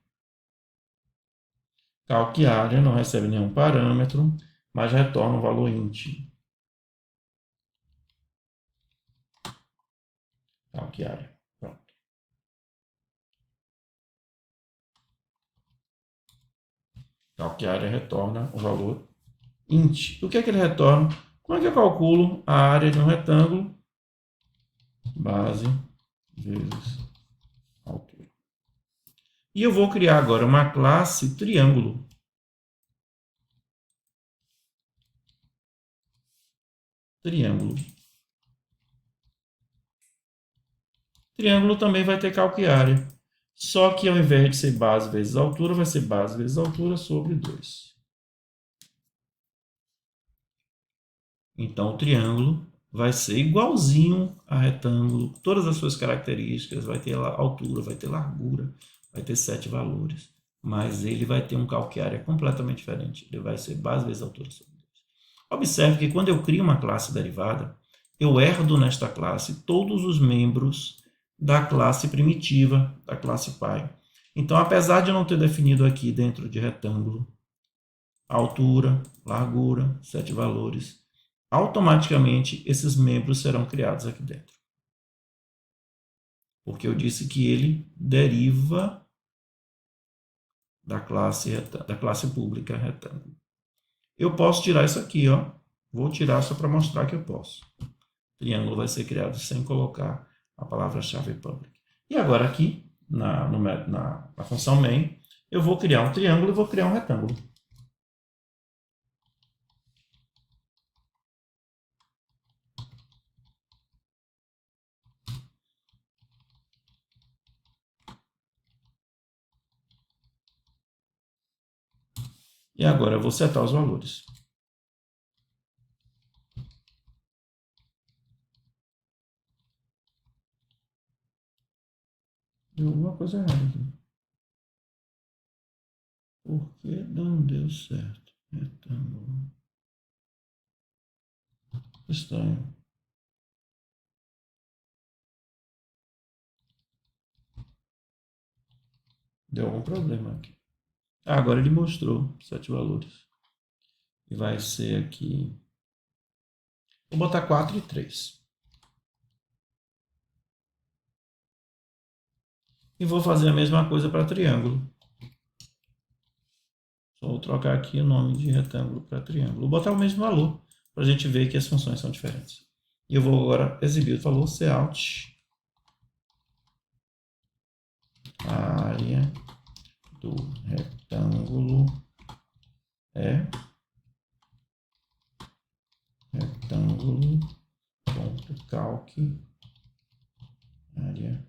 Calc área não recebe nenhum parâmetro, mas retorna um valor int. Calc área. Pronto. Calc área retorna o valor int. O que é que ele retorna? Como é que eu calculo a área de um retângulo? Base vezes altura. E eu vou criar agora uma classe triângulo. Triângulo. Triângulo também vai ter calc área. Só que ao invés de ser base vezes altura, vai ser base vezes altura sobre 2. Então, o triângulo vai ser igualzinho a retângulo, todas as suas características, vai ter altura, vai ter largura, vai ter 7 valores, mas ele vai ter um calc área completamente diferente. Ele vai ser base vezes altura sobre 2. Observe que quando eu crio uma classe derivada, eu herdo nesta classe todos os membros da classe primitiva, da classe pai. Então, apesar de eu não ter definido aqui dentro de retângulo altura, largura, 7 valores, automaticamente esses membros serão criados aqui dentro. Porque eu disse que ele deriva da classe pública retângulo. Eu posso tirar isso aqui, ó. Vou tirar só para mostrar que eu posso. O triângulo vai ser criado sem colocar a palavra-chave public. E agora aqui, na função main, eu vou criar um triângulo e vou criar um retângulo. E agora eu vou setar os valores. Deu alguma coisa errada aqui. Por que não deu certo? Retângulo. Estranho. Deu algum problema aqui. Agora ele mostrou 7 valores. E vai ser aqui... Vou botar 4 e 3. E vou fazer a mesma coisa para triângulo. Só vou trocar aqui o nome de retângulo para triângulo. Vou botar o mesmo valor para a gente ver que as funções são diferentes. E eu vou agora exibir o valor Cout. A área do retângulo é retângulo.calc área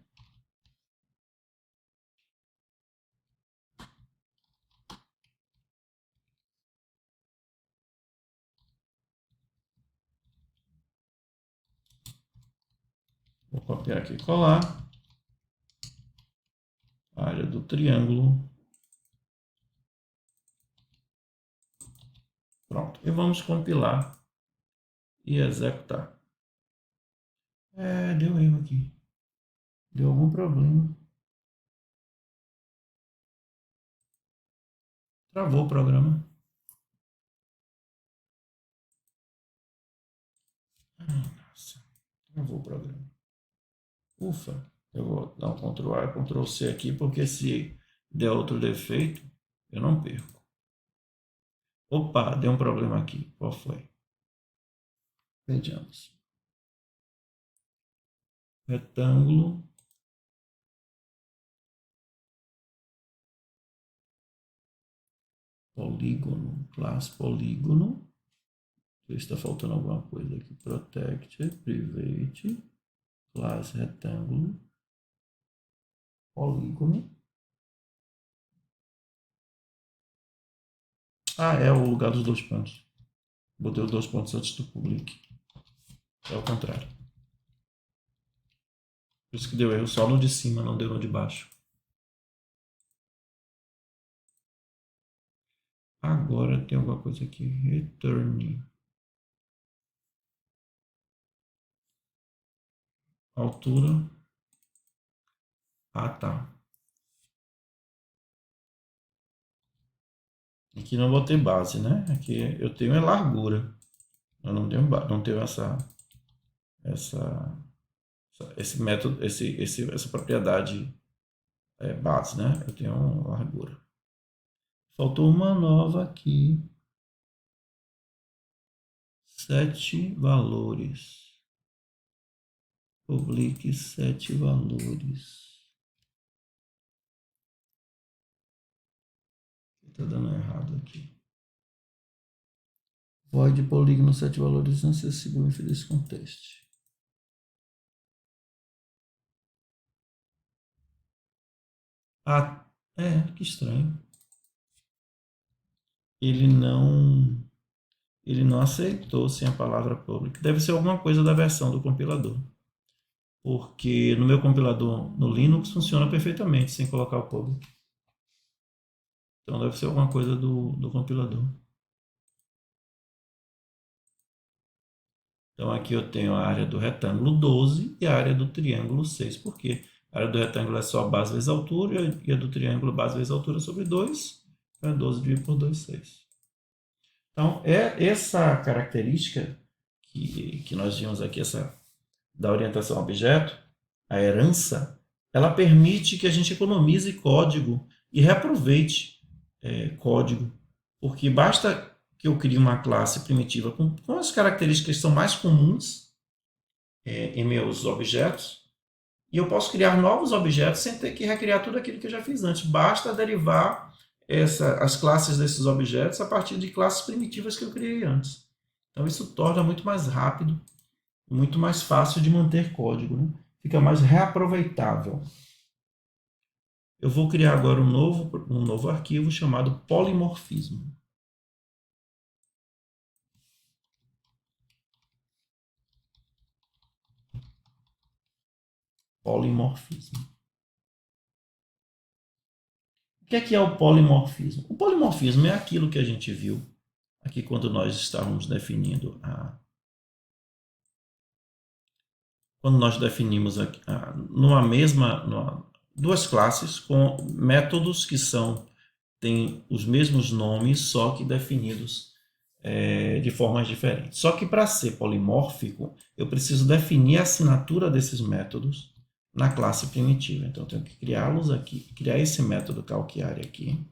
vou copiar aqui e colar a área do triângulo. Pronto, e vamos compilar e executar. Deu erro aqui. Deu algum problema. Travou o programa. Nossa, travou o programa. Ufa, eu vou dar um Ctrl A e Ctrl C aqui, porque se der outro defeito, eu não perco. Opa, deu um problema aqui. Qual foi? Vejamos. Retângulo. Polígono. Class polígono. Está faltando alguma coisa aqui. Protect, private, class retângulo, polígono. É o lugar dos 2 pontos. Botei os 2 pontos antes do public. É o contrário. Por isso que deu erro só no de cima, não deu no de baixo. Agora tem alguma coisa aqui. Return. Altura. Tá. Aqui não botei base, né? Aqui eu tenho a largura. Eu não tenho esse método, essa propriedade base, né? Eu tenho uma largura. Faltou uma nova aqui. 7 valores. Publique 7 valores. Está dando errado aqui. Void polígono 7 valores inacessível if this contest. Que estranho. Ele não aceitou sem a palavra public. Deve ser alguma coisa da versão do compilador. Porque no meu compilador no Linux funciona perfeitamente sem colocar o public. Então deve ser alguma coisa do compilador. Então aqui eu tenho a área do retângulo 12 e a área do triângulo 6. Por quê? A área do retângulo é só base vezes altura e a do triângulo base vezes altura sobre 2. Então é 12 dividido por 2, 6. Então essa característica que nós vimos aqui, da orientação a objeto, a herança, ela permite que a gente economize código e reaproveite código. Porque basta que eu crie uma classe primitiva com as características que são mais comuns em meus objetos, e eu posso criar novos objetos sem ter que recriar tudo aquilo que eu já fiz antes. Basta derivar as classes desses objetos a partir de classes primitivas que eu criei antes. Então isso torna muito mais rápido, muito mais fácil de manter código, né? Fica mais reaproveitável. Eu vou criar agora um novo arquivo chamado polimorfismo. Polimorfismo. O que é o polimorfismo? O polimorfismo é aquilo que a gente viu aqui quando nós estávamos definindo quando nós definimos aqui, duas classes com métodos que têm os mesmos nomes, só que definidos de formas diferentes. Só que para ser polimórfico, eu preciso definir a assinatura desses métodos na classe primitiva. Então, eu tenho que criá-los aqui, criar esse método calquiare aqui.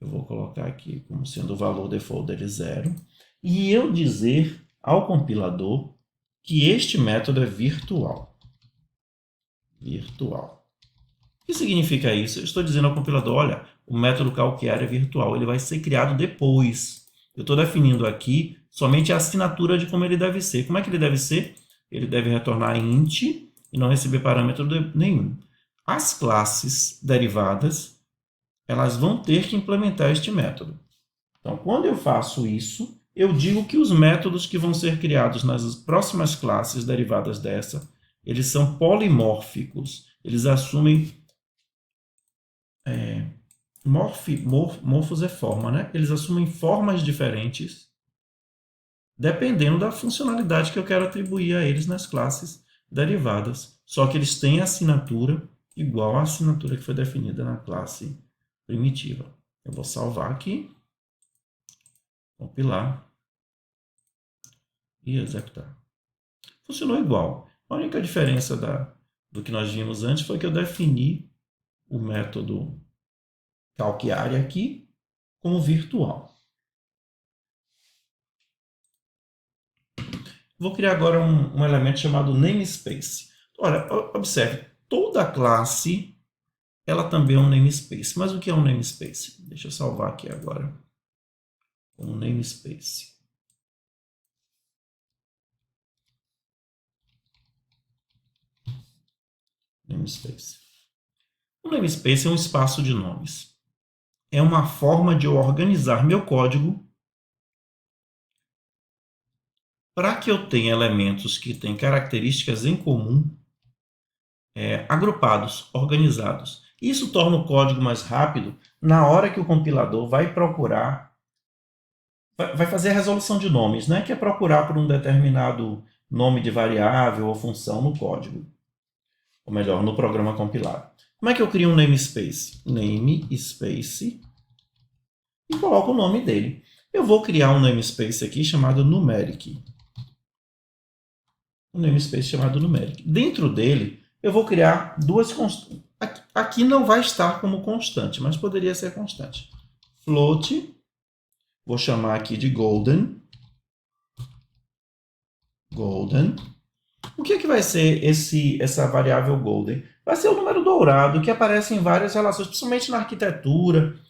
Eu vou colocar aqui como sendo o valor default dele 0. E eu dizer ao compilador que este método é virtual. Virtual. O que significa isso? Eu estou dizendo ao compilador, olha, o método calquiare é virtual, ele vai ser criado depois. Eu estou definindo aqui somente a assinatura de como ele deve ser. Como é que ele deve ser? Ele deve retornar int e não receber parâmetro nenhum. As classes derivadas, elas vão ter que implementar este método. Então, quando eu faço isso, eu digo que os métodos que vão ser criados nas próximas classes derivadas dessa, eles são polimórficos. Eles assumem... morfos é forma, né? Eles assumem formas diferentes dependendo da funcionalidade que eu quero atribuir a eles nas classes derivadas. Só que eles têm assinatura igual à assinatura que foi definida na classe primitiva. Eu vou salvar aqui, compilar e executar. Funcionou igual. A única diferença do que nós vimos antes foi que eu defini o método calquiare aqui como virtual. Vou criar agora um elemento chamado namespace. Olha, observe, toda classe ela também é um namespace. Mas o que é um namespace? Deixa eu salvar aqui agora. Um namespace. Namespace. O namespace é um espaço de nomes. É uma forma de eu organizar meu código para que eu tenha elementos que têm características em comum, agrupados, organizados. Isso torna o código mais rápido na hora que o compilador vai procurar, vai fazer a resolução de nomes, né? Que é procurar por um determinado nome de variável ou função no código. Ou melhor, no programa compilado. Como é que eu crio um namespace? Namespace e coloco o nome dele. Eu vou criar um namespace aqui chamado numeric. Um namespace chamado numeric. Dentro dele, eu vou criar duas constantes. Aqui não vai estar como constante, mas poderia ser constante. Float, vou chamar aqui de golden. Golden. O que vai ser essa variável golden? Vai ser o número dourado que aparece em várias relações, principalmente na arquitetura,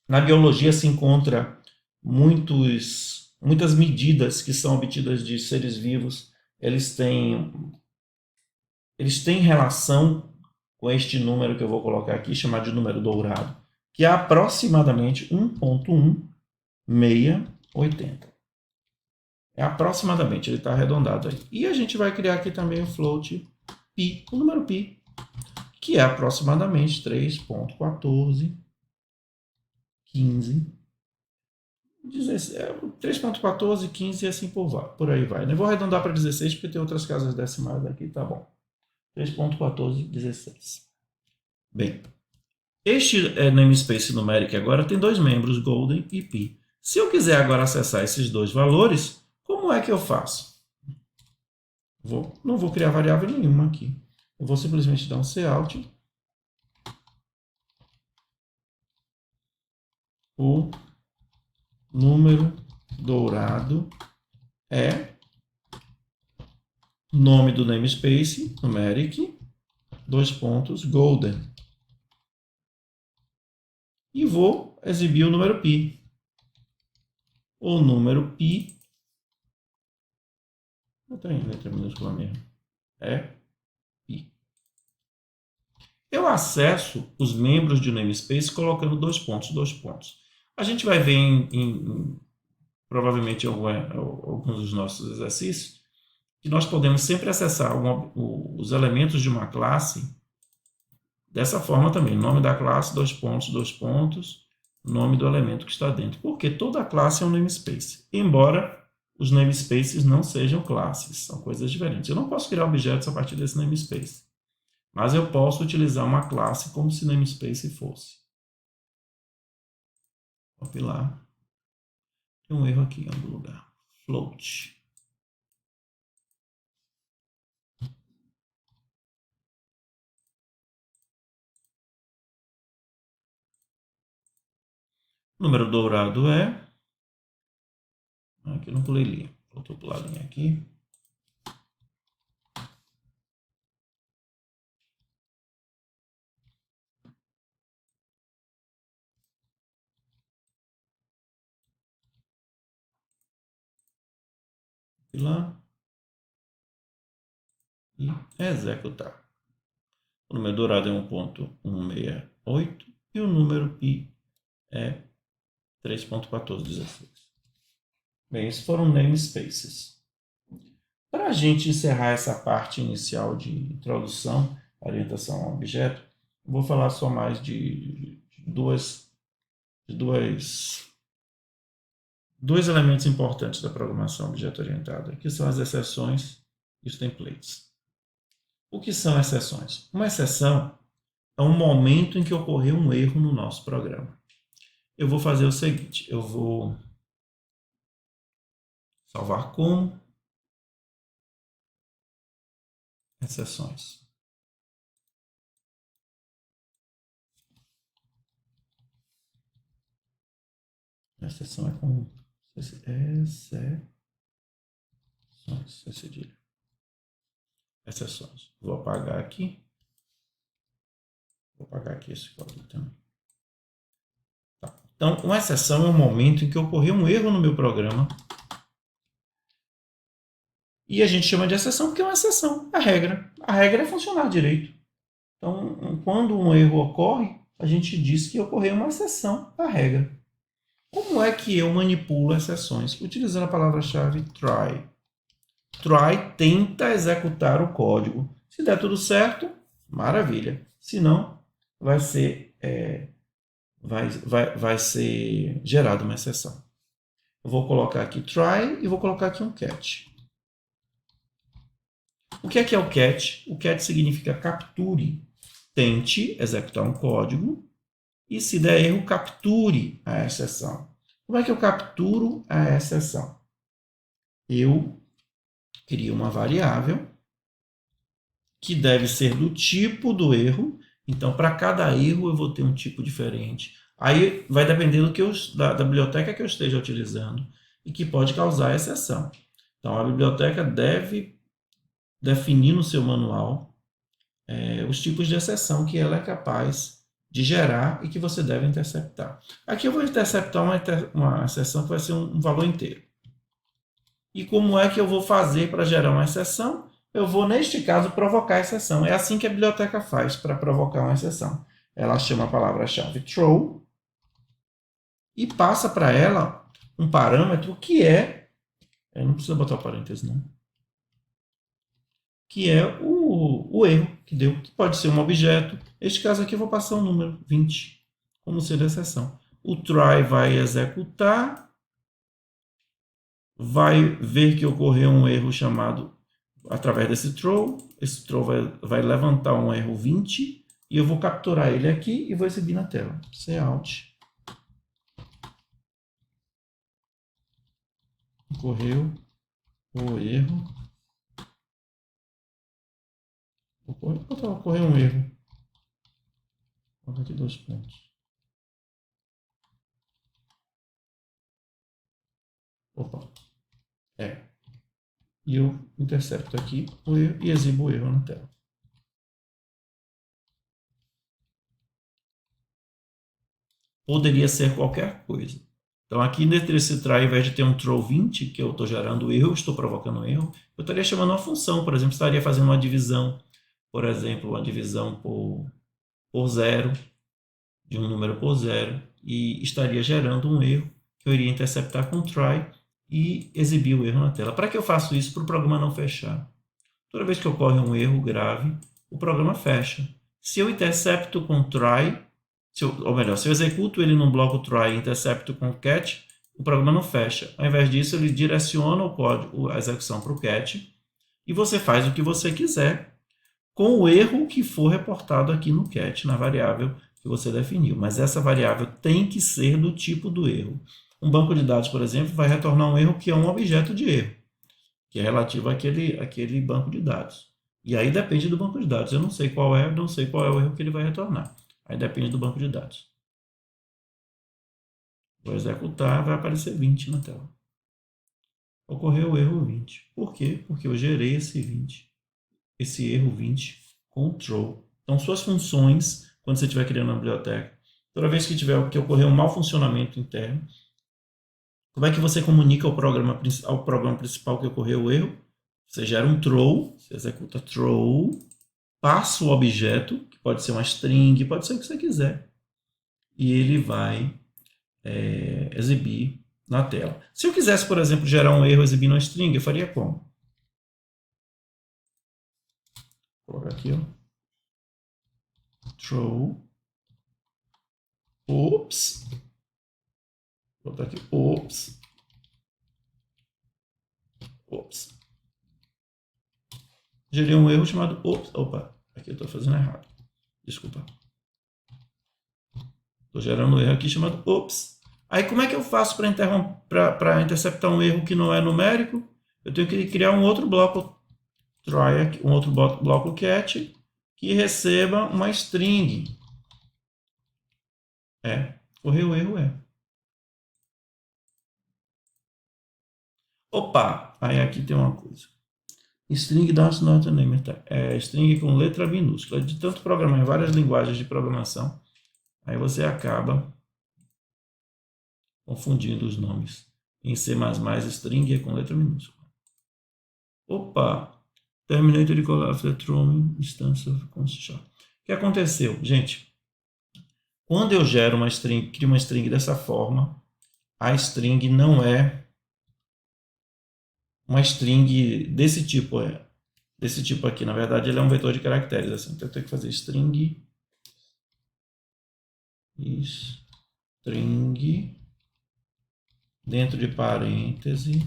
na biologia se encontra muitas medidas que são obtidas de seres vivos. Eles têm relação com este número que eu vou colocar aqui, chamado de número dourado, que é aproximadamente 1.1680. É aproximadamente, ele está arredondado aí. E a gente vai criar aqui também o float π, o número π, que é aproximadamente 3.14, 15, 3.14, 15 e assim por aí vai. Eu vou arredondar para 16 porque tem outras casas decimais aqui, tá bom. 3.14, 16. Bem, este namespace numeric agora tem dois membros, golden e π. Se eu quiser agora acessar esses dois valores, como é que eu faço? Não vou criar variável nenhuma aqui. Eu vou simplesmente dar um cout. O número dourado é nome do namespace, numeric, golden. E vou exibir o número π. O número π, não tem letra minúscula mesmo, é π. Eu acesso os membros de namespace colocando dois pontos. A gente vai ver provavelmente alguns dos nossos exercícios que nós podemos sempre acessar os elementos de uma classe dessa forma também. Nome da classe, dois pontos, nome do elemento que está dentro. Porque toda classe é um namespace. Embora os namespaces não sejam classes, são coisas diferentes. Eu não posso criar objetos a partir desse namespace. Mas eu posso utilizar uma classe como se namespace fosse. Compilar. Tem um erro aqui em algum lugar. Float. O número dourado é... Aqui eu não pulei linha. Voltou pular linha aqui. E lá. E executar. O número dourado é 1.168 e o número pi é 3.1416. Bem, esses foram namespaces. Para a gente encerrar essa parte inicial de introdução, orientação a objeto, eu vou falar só mais de dois elementos importantes da programação objeto-orientada, que são as exceções e os templates. O que são exceções? Uma exceção é um momento em que ocorreu um erro no nosso programa. Eu vou fazer o seguinte, eu vou salvar como exceções. A exceção é com exceções. Vou apagar aqui. Vou apagar aqui esse código também. Tá. Então, uma exceção é um momento em que ocorreu um erro no meu programa. E a gente chama de exceção porque é uma exceção. A regra é funcionar direito. Então, quando um erro ocorre, a gente diz que ocorreu uma exceção à regra. Como é que eu manipulo exceções? Utilizando a palavra-chave try. Try tenta executar o código. Se der tudo certo, maravilha. Se não, vai ser gerada uma exceção. Eu vou colocar aqui try e vou colocar aqui um catch. O que é o catch? O catch significa capture. Tente executar um código e, se der erro, capture a exceção. Como é que eu capturo a exceção? Eu crio uma variável que deve ser do tipo do erro. Então, para cada erro, eu vou ter um tipo diferente. Aí vai depender da biblioteca que eu esteja utilizando e que pode causar exceção. Então, a biblioteca deve definir no seu manual os tipos de exceção que ela é capaz de gerar e que você deve interceptar. Aqui eu vou interceptar uma exceção que vai ser um valor inteiro. E como é que eu vou fazer para gerar uma exceção? Eu vou, neste caso, provocar a exceção. É assim que a biblioteca faz para provocar uma exceção. Ela chama a palavra-chave throw e passa para ela um parâmetro que é... não precisa botar o parênteses, não. Que é o erro que deu, que pode ser um objeto. Neste caso aqui eu vou passar o número 20 como sendo a exceção. O try vai executar, vai ver que ocorreu um erro chamado através desse throw. Esse throw vai levantar um erro 20 e eu vou capturar ele aqui e vou exibir na tela. Cout. Ocorreu o erro. Ocorreu um erro. Vou colocar aqui 2 pontos. Opa. E eu intercepto aqui o erro e exibo o erro na tela. Poderia ser qualquer coisa. Então, aqui nesse try, ao invés de ter um throw 20, que eu estou gerando erro, estou provocando um erro, eu estaria chamando uma função. Por exemplo, estaria fazendo uma divisão. Por exemplo, uma divisão por 0, de um número por 0, e estaria gerando um erro que eu iria interceptar com try e exibir o erro na tela. Para que eu faço isso? Para o programa não fechar. Toda vez que ocorre um erro grave, o programa fecha. Se eu intercepto com try, se eu executo ele num bloco try e intercepto com catch, o programa não fecha. Ao invés disso, ele direciona o código, a execução para o catch, e você faz o que você quiser com o erro que for reportado aqui no catch, na variável que você definiu. Mas essa variável tem que ser do tipo do erro. Um banco de dados, por exemplo, vai retornar um erro que é um objeto de erro, que é relativo àquele banco de dados. E aí depende do banco de dados. Eu não sei qual é o erro que ele vai retornar. Aí depende do banco de dados. Vou executar, vai aparecer 20 na tela. Ocorreu o erro 20. Por quê? Porque eu gerei esse erro 20 com o throw. Então, suas funções, quando você estiver criando uma biblioteca, toda vez que ocorrer um mau funcionamento interno, como é que você comunica ao programa principal que ocorreu o erro? Você gera um throw, você executa throw, passa o objeto, que pode ser uma string, pode ser o que você quiser, e ele vai exibir na tela. Se eu quisesse, por exemplo, gerar um erro exibindo uma string, eu faria como? Vou colocar aqui, ó. Throw. Ops. Vou botar aqui. Ops. Ops. Gerei um erro chamado ops. Opa, aqui eu estou fazendo errado. Desculpa. Estou gerando um erro aqui chamado ops. Aí como é que eu faço para interceptar um erro que não é numérico? Eu tenho que criar um outro bloco try, um outro bloco cat que receba uma string. Ocorreu o erro Opa, aí aqui tem uma coisa. String does not name, tá? String com letra minúscula. De tanto programar em várias linguagens de programação, aí você acaba confundindo os nomes. Em C++, string é com letra minúscula. Opa! Terminated call after true instance of constant. O que aconteceu? Gente, quando eu gero uma string, crio uma string dessa forma, a string não é uma string desse tipo. Desse tipo aqui, na verdade, ele é um vetor de caracteres. Assim. Então eu tenho que fazer string dentro de parêntese,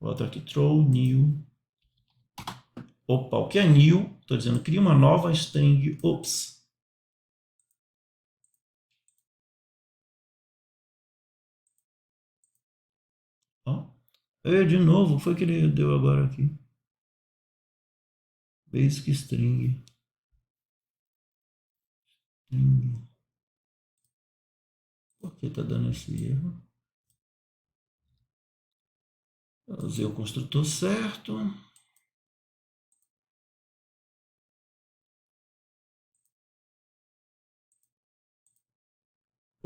boto aqui throw new. Opa, o que é new? Estou dizendo cria uma nova string. Ops. Ó. De novo, foi que ele deu agora aqui. Basic string. Por que está dando esse erro? Eu usei o construtor certo.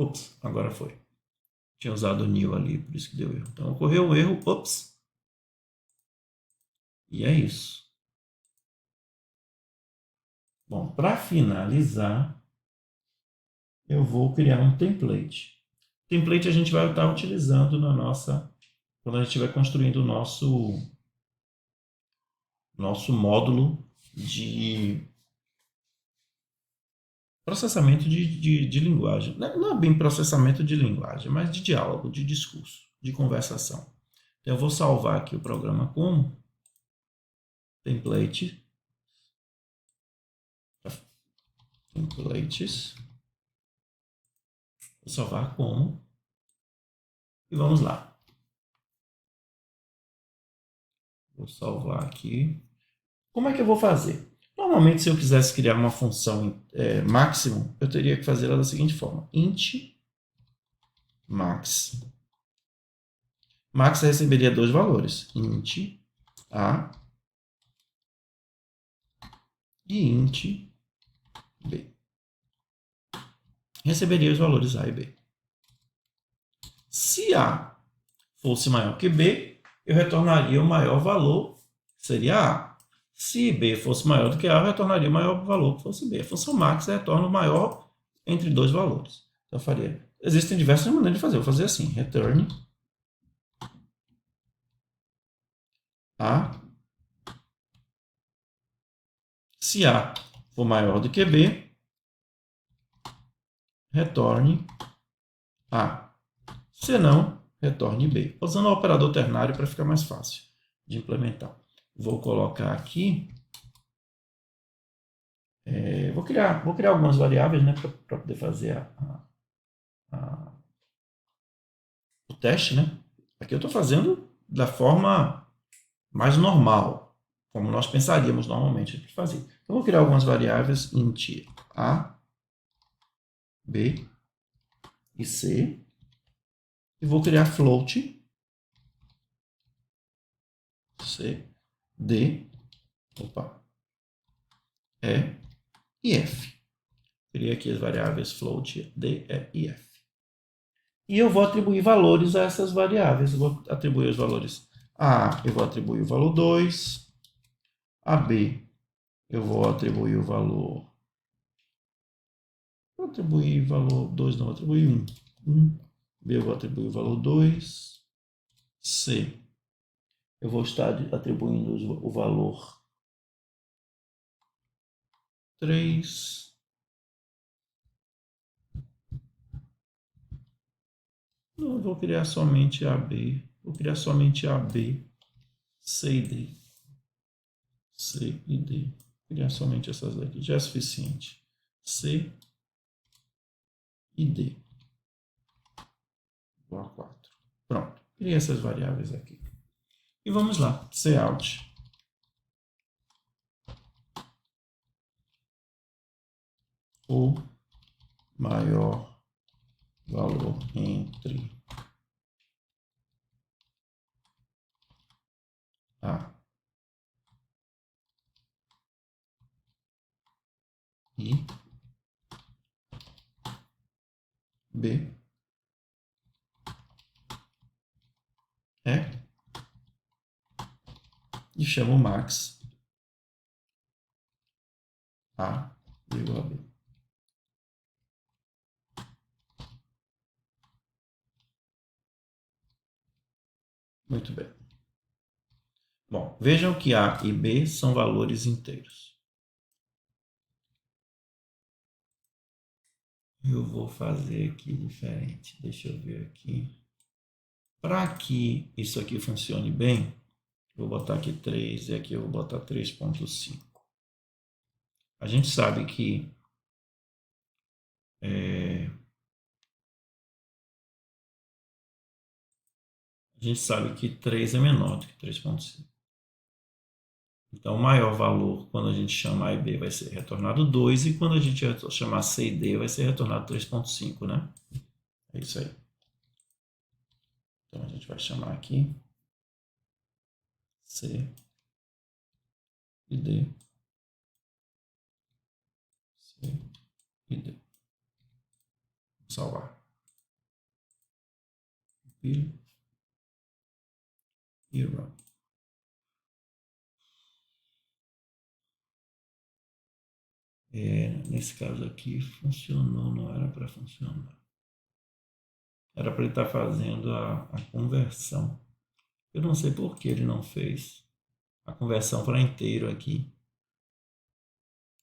Ops, agora foi. Tinha usado o new ali, por isso que deu erro. Então ocorreu o erro, ops. E é isso. Bom, para finalizar, eu vou criar um template. Template a gente vai estar utilizando na nossa, quando a gente estiver construindo o nosso módulo de processamento de linguagem. Não é bem processamento de linguagem, mas de diálogo, de discurso, de conversação. Então eu vou salvar aqui o programa como templates. Vou salvar como. E vamos lá. Vou salvar aqui. Como é que eu vou fazer? Normalmente, se eu quisesse criar uma função máximo, eu teria que fazer ela da seguinte forma. Int max. Max receberia dois valores. Int A e int B. Receberia os valores A e B. Se A fosse maior que B, eu retornaria o maior valor, que seria A. Se B fosse maior do que A, eu retornaria o maior valor que fosse B. A função max retorna o maior entre dois valores. Então eu faria. Existem diversas maneiras de fazer. Eu vou fazer assim: return A. Se A for maior do que B, retorne A. Se não, retorne B. Usando o operador ternário para ficar mais fácil de implementar. Vou colocar aqui. Vou criar algumas variáveis, né, para poder fazer o teste, né? Aqui eu estou fazendo da forma mais normal, como nós pensaríamos normalmente de fazer. Então, eu vou criar algumas variáveis int A, B e C. E vou criar float C, D, E e F. Criei aqui as variáveis float, D, E e F. E eu vou atribuir valores a essas variáveis. Eu vou atribuir os valores A, eu vou atribuir o valor 2. A B, eu vou atribuir o valor... Vou atribuir valor 2, não, vou atribuir 1. B, eu vou atribuir o valor 2. C, eu vou estar atribuindo o valor 3. Não, eu vou criar somente AB. Vou criar somente AB, C e D. C e D. Vou criar somente essas daqui. Já é suficiente. C e D. Igual a 4. Pronto. Criei essas variáveis aqui. E vamos lá. Cout. O maior valor entre A e B é, e chamo max A igual a B. Muito bem. Bom, vejam que A e B são valores inteiros. Eu vou fazer aqui diferente. Deixa eu ver aqui. Para que isso aqui funcione bem, vou botar aqui 3 e aqui eu vou botar 3.5. A gente sabe que a gente sabe que 3 é menor do que 3.5. Então, o maior valor, quando a gente chamar A e B, vai ser retornado 2, e quando a gente chamar C e D, vai ser retornado 3.5, né? É isso aí. Então, a gente vai chamar aqui C e D. C e D. Vou salvar. E run. Nesse caso aqui, funcionou, não era para funcionar. Era para ele estar fazendo a conversão. Eu não sei por que ele não fez a conversão para inteiro aqui.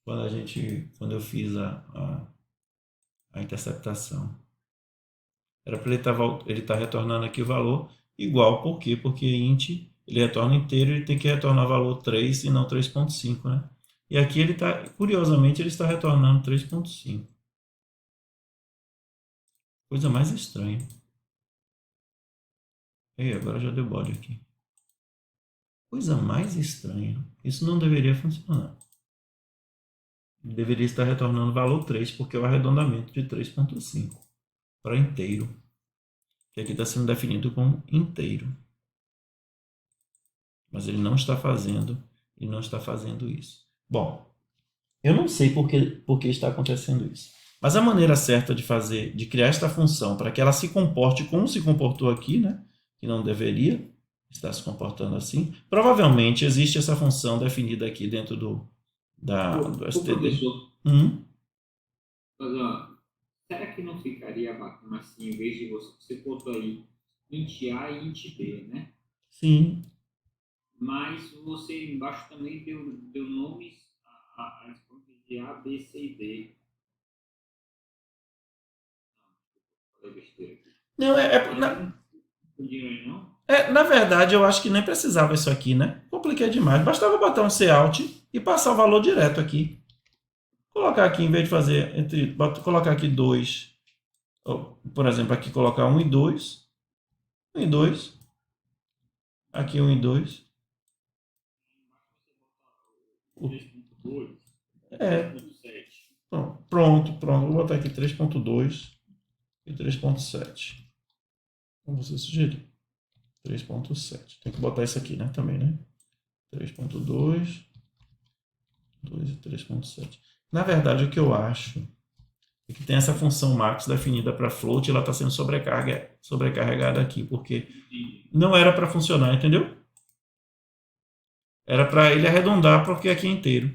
Quando eu fiz a interceptação. Era para ele estar retornando aqui o valor igual. Por quê? Porque int, ele retorna inteiro, ele tem que retornar valor 3 e não 3.5, né? E aqui ele está, curiosamente, ele está retornando 3.5. Coisa mais estranha. E agora já deu bode aqui. Coisa mais estranha. Isso não deveria funcionar. Ele deveria estar retornando valor 3, porque é o arredondamento de 3.5 para inteiro. Que aqui está sendo definido como inteiro. Mas ele não está fazendo isso. Bom, eu não sei por que está acontecendo isso. Mas a maneira certa de criar esta função para que ela se comporte como se comportou aqui, né? Que não deveria estar se comportando assim. Provavelmente existe essa função definida aqui dentro do std. Mas, ó, será que não ficaria bacana assim, em vez de você botou aí int A e int B, né? Sim. Mas você embaixo também deu nomes a de A, B, C e D. Não, falei besteira aqui. Não, na verdade, eu acho que nem precisava isso aqui, né? Compliquei demais. Bastava botar um cout e passar o valor direto aqui. Colocar aqui, em vez de fazer, colocar aqui 2, por exemplo, aqui colocar 1 e 2, 1 e 2. Aqui 1 e 2. O 3.2, É. 3.7. Pronto. Vou botar aqui 3.2 e 3.7. Como você sugeriu. 3.7. Tem que botar isso aqui, né? Também, né? 3.2, 2 e 3.7. Na verdade, o que eu acho é que tem essa função max definida para float e ela está sendo sobrecarregada aqui, porque não era para funcionar, entendeu? Era para ele arredondar porque aqui é inteiro.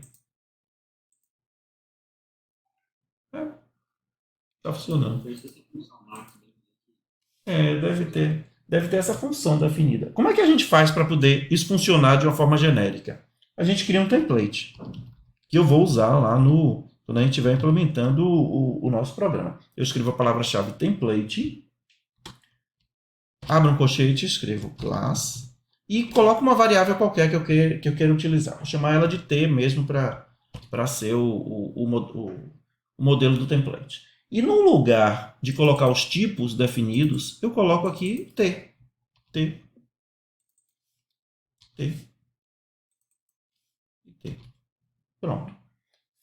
Tá funcionando. Deve ter essa função definida. Como é que a gente faz para poder isso funcionar de uma forma genérica? A gente cria um template que eu vou usar lá quando a gente estiver implementando o nosso programa. Eu escrevo a palavra-chave template, abro um colchete, escrevo class e coloco uma variável qualquer que eu queira utilizar. Vou chamar ela de T mesmo para ser o modelo do template. E no lugar de colocar os tipos definidos, eu coloco aqui T. Pronto.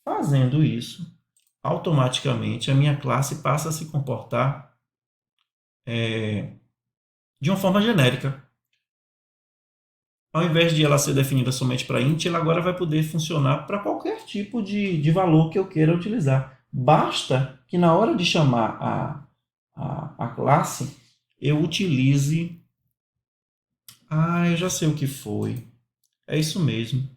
Fazendo isso, automaticamente a minha classe passa a se comportar de uma forma genérica. Ao invés de ela ser definida somente para int, ela agora vai poder funcionar para qualquer tipo de valor que eu queira utilizar. Basta que na hora de chamar a classe, eu utilize... eu já sei o que foi. É isso mesmo.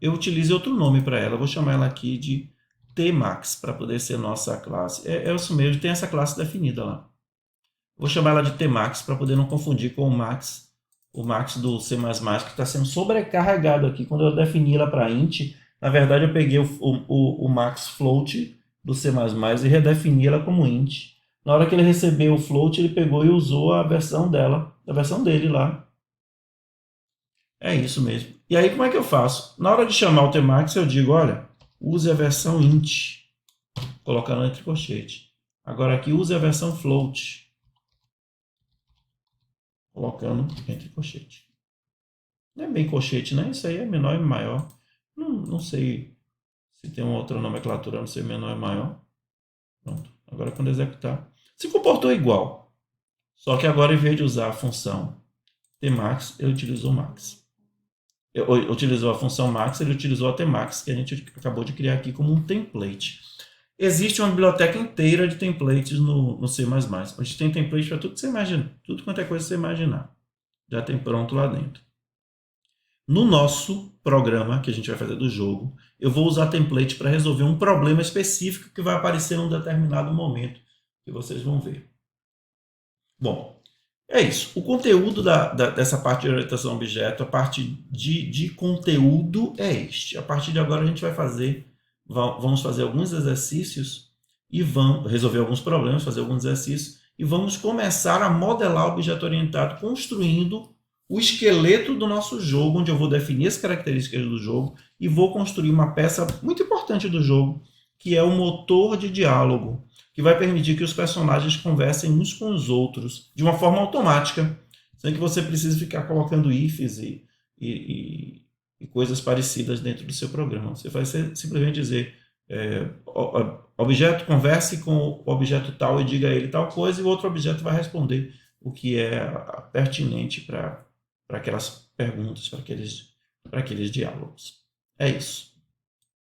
Eu utilizo outro nome para ela. Eu vou chamar ela aqui de tmax, para poder ser nossa classe. É isso mesmo, tem essa classe definida lá. Vou chamar ela de tmax para poder não confundir com o max do C++, que está sendo sobrecarregado aqui. Quando eu defini ela para int, na verdade eu peguei o max float do C++ e redefini ela como int. Na hora que ele recebeu o float, ele pegou e usou a versão dele lá. É isso mesmo. E aí como é que eu faço? Na hora de chamar o tmax, eu digo, olha, use a versão int, colocando entre colchete. Agora aqui use a versão float, colocando entre colchete. Não é bem colchete, né? Isso aí é menor e maior. Não sei se tem uma outra nomenclatura, não sei menor e maior. Pronto. Agora quando executar, se comportou igual. Só que agora, em vez de usar a função tmax, ele utilizou max. Utilizou a função max, ele utilizou a tmax, que a gente acabou de criar aqui como um template. Existe uma biblioteca inteira de templates no C++. A gente tem template para tudo que você imagina, tudo quanto é coisa que você imaginar. Já tem pronto lá dentro. No nosso programa que a gente vai fazer do jogo, eu vou usar template para resolver um problema específico que vai aparecer em um determinado momento, que vocês vão ver. Bom, é isso. O conteúdo dessa parte de orientação a objeto, a parte de conteúdo é este. A partir de agora a gente vamos fazer alguns exercícios e vamos resolver alguns problemas, fazer alguns exercícios e vamos começar a modelar o objeto orientado construindo o esqueleto do nosso jogo, onde eu vou definir as características do jogo e vou construir uma peça muito importante do jogo, que é o motor de diálogo, que vai permitir que os personagens conversem uns com os outros de uma forma automática, sem que você precise ficar colocando ifs e coisas parecidas dentro do seu programa. Você vai simplesmente dizer objeto converse com o objeto tal e diga a ele tal coisa, e o outro objeto vai responder o que é pertinente para aquelas perguntas, para aqueles diálogos. É isso.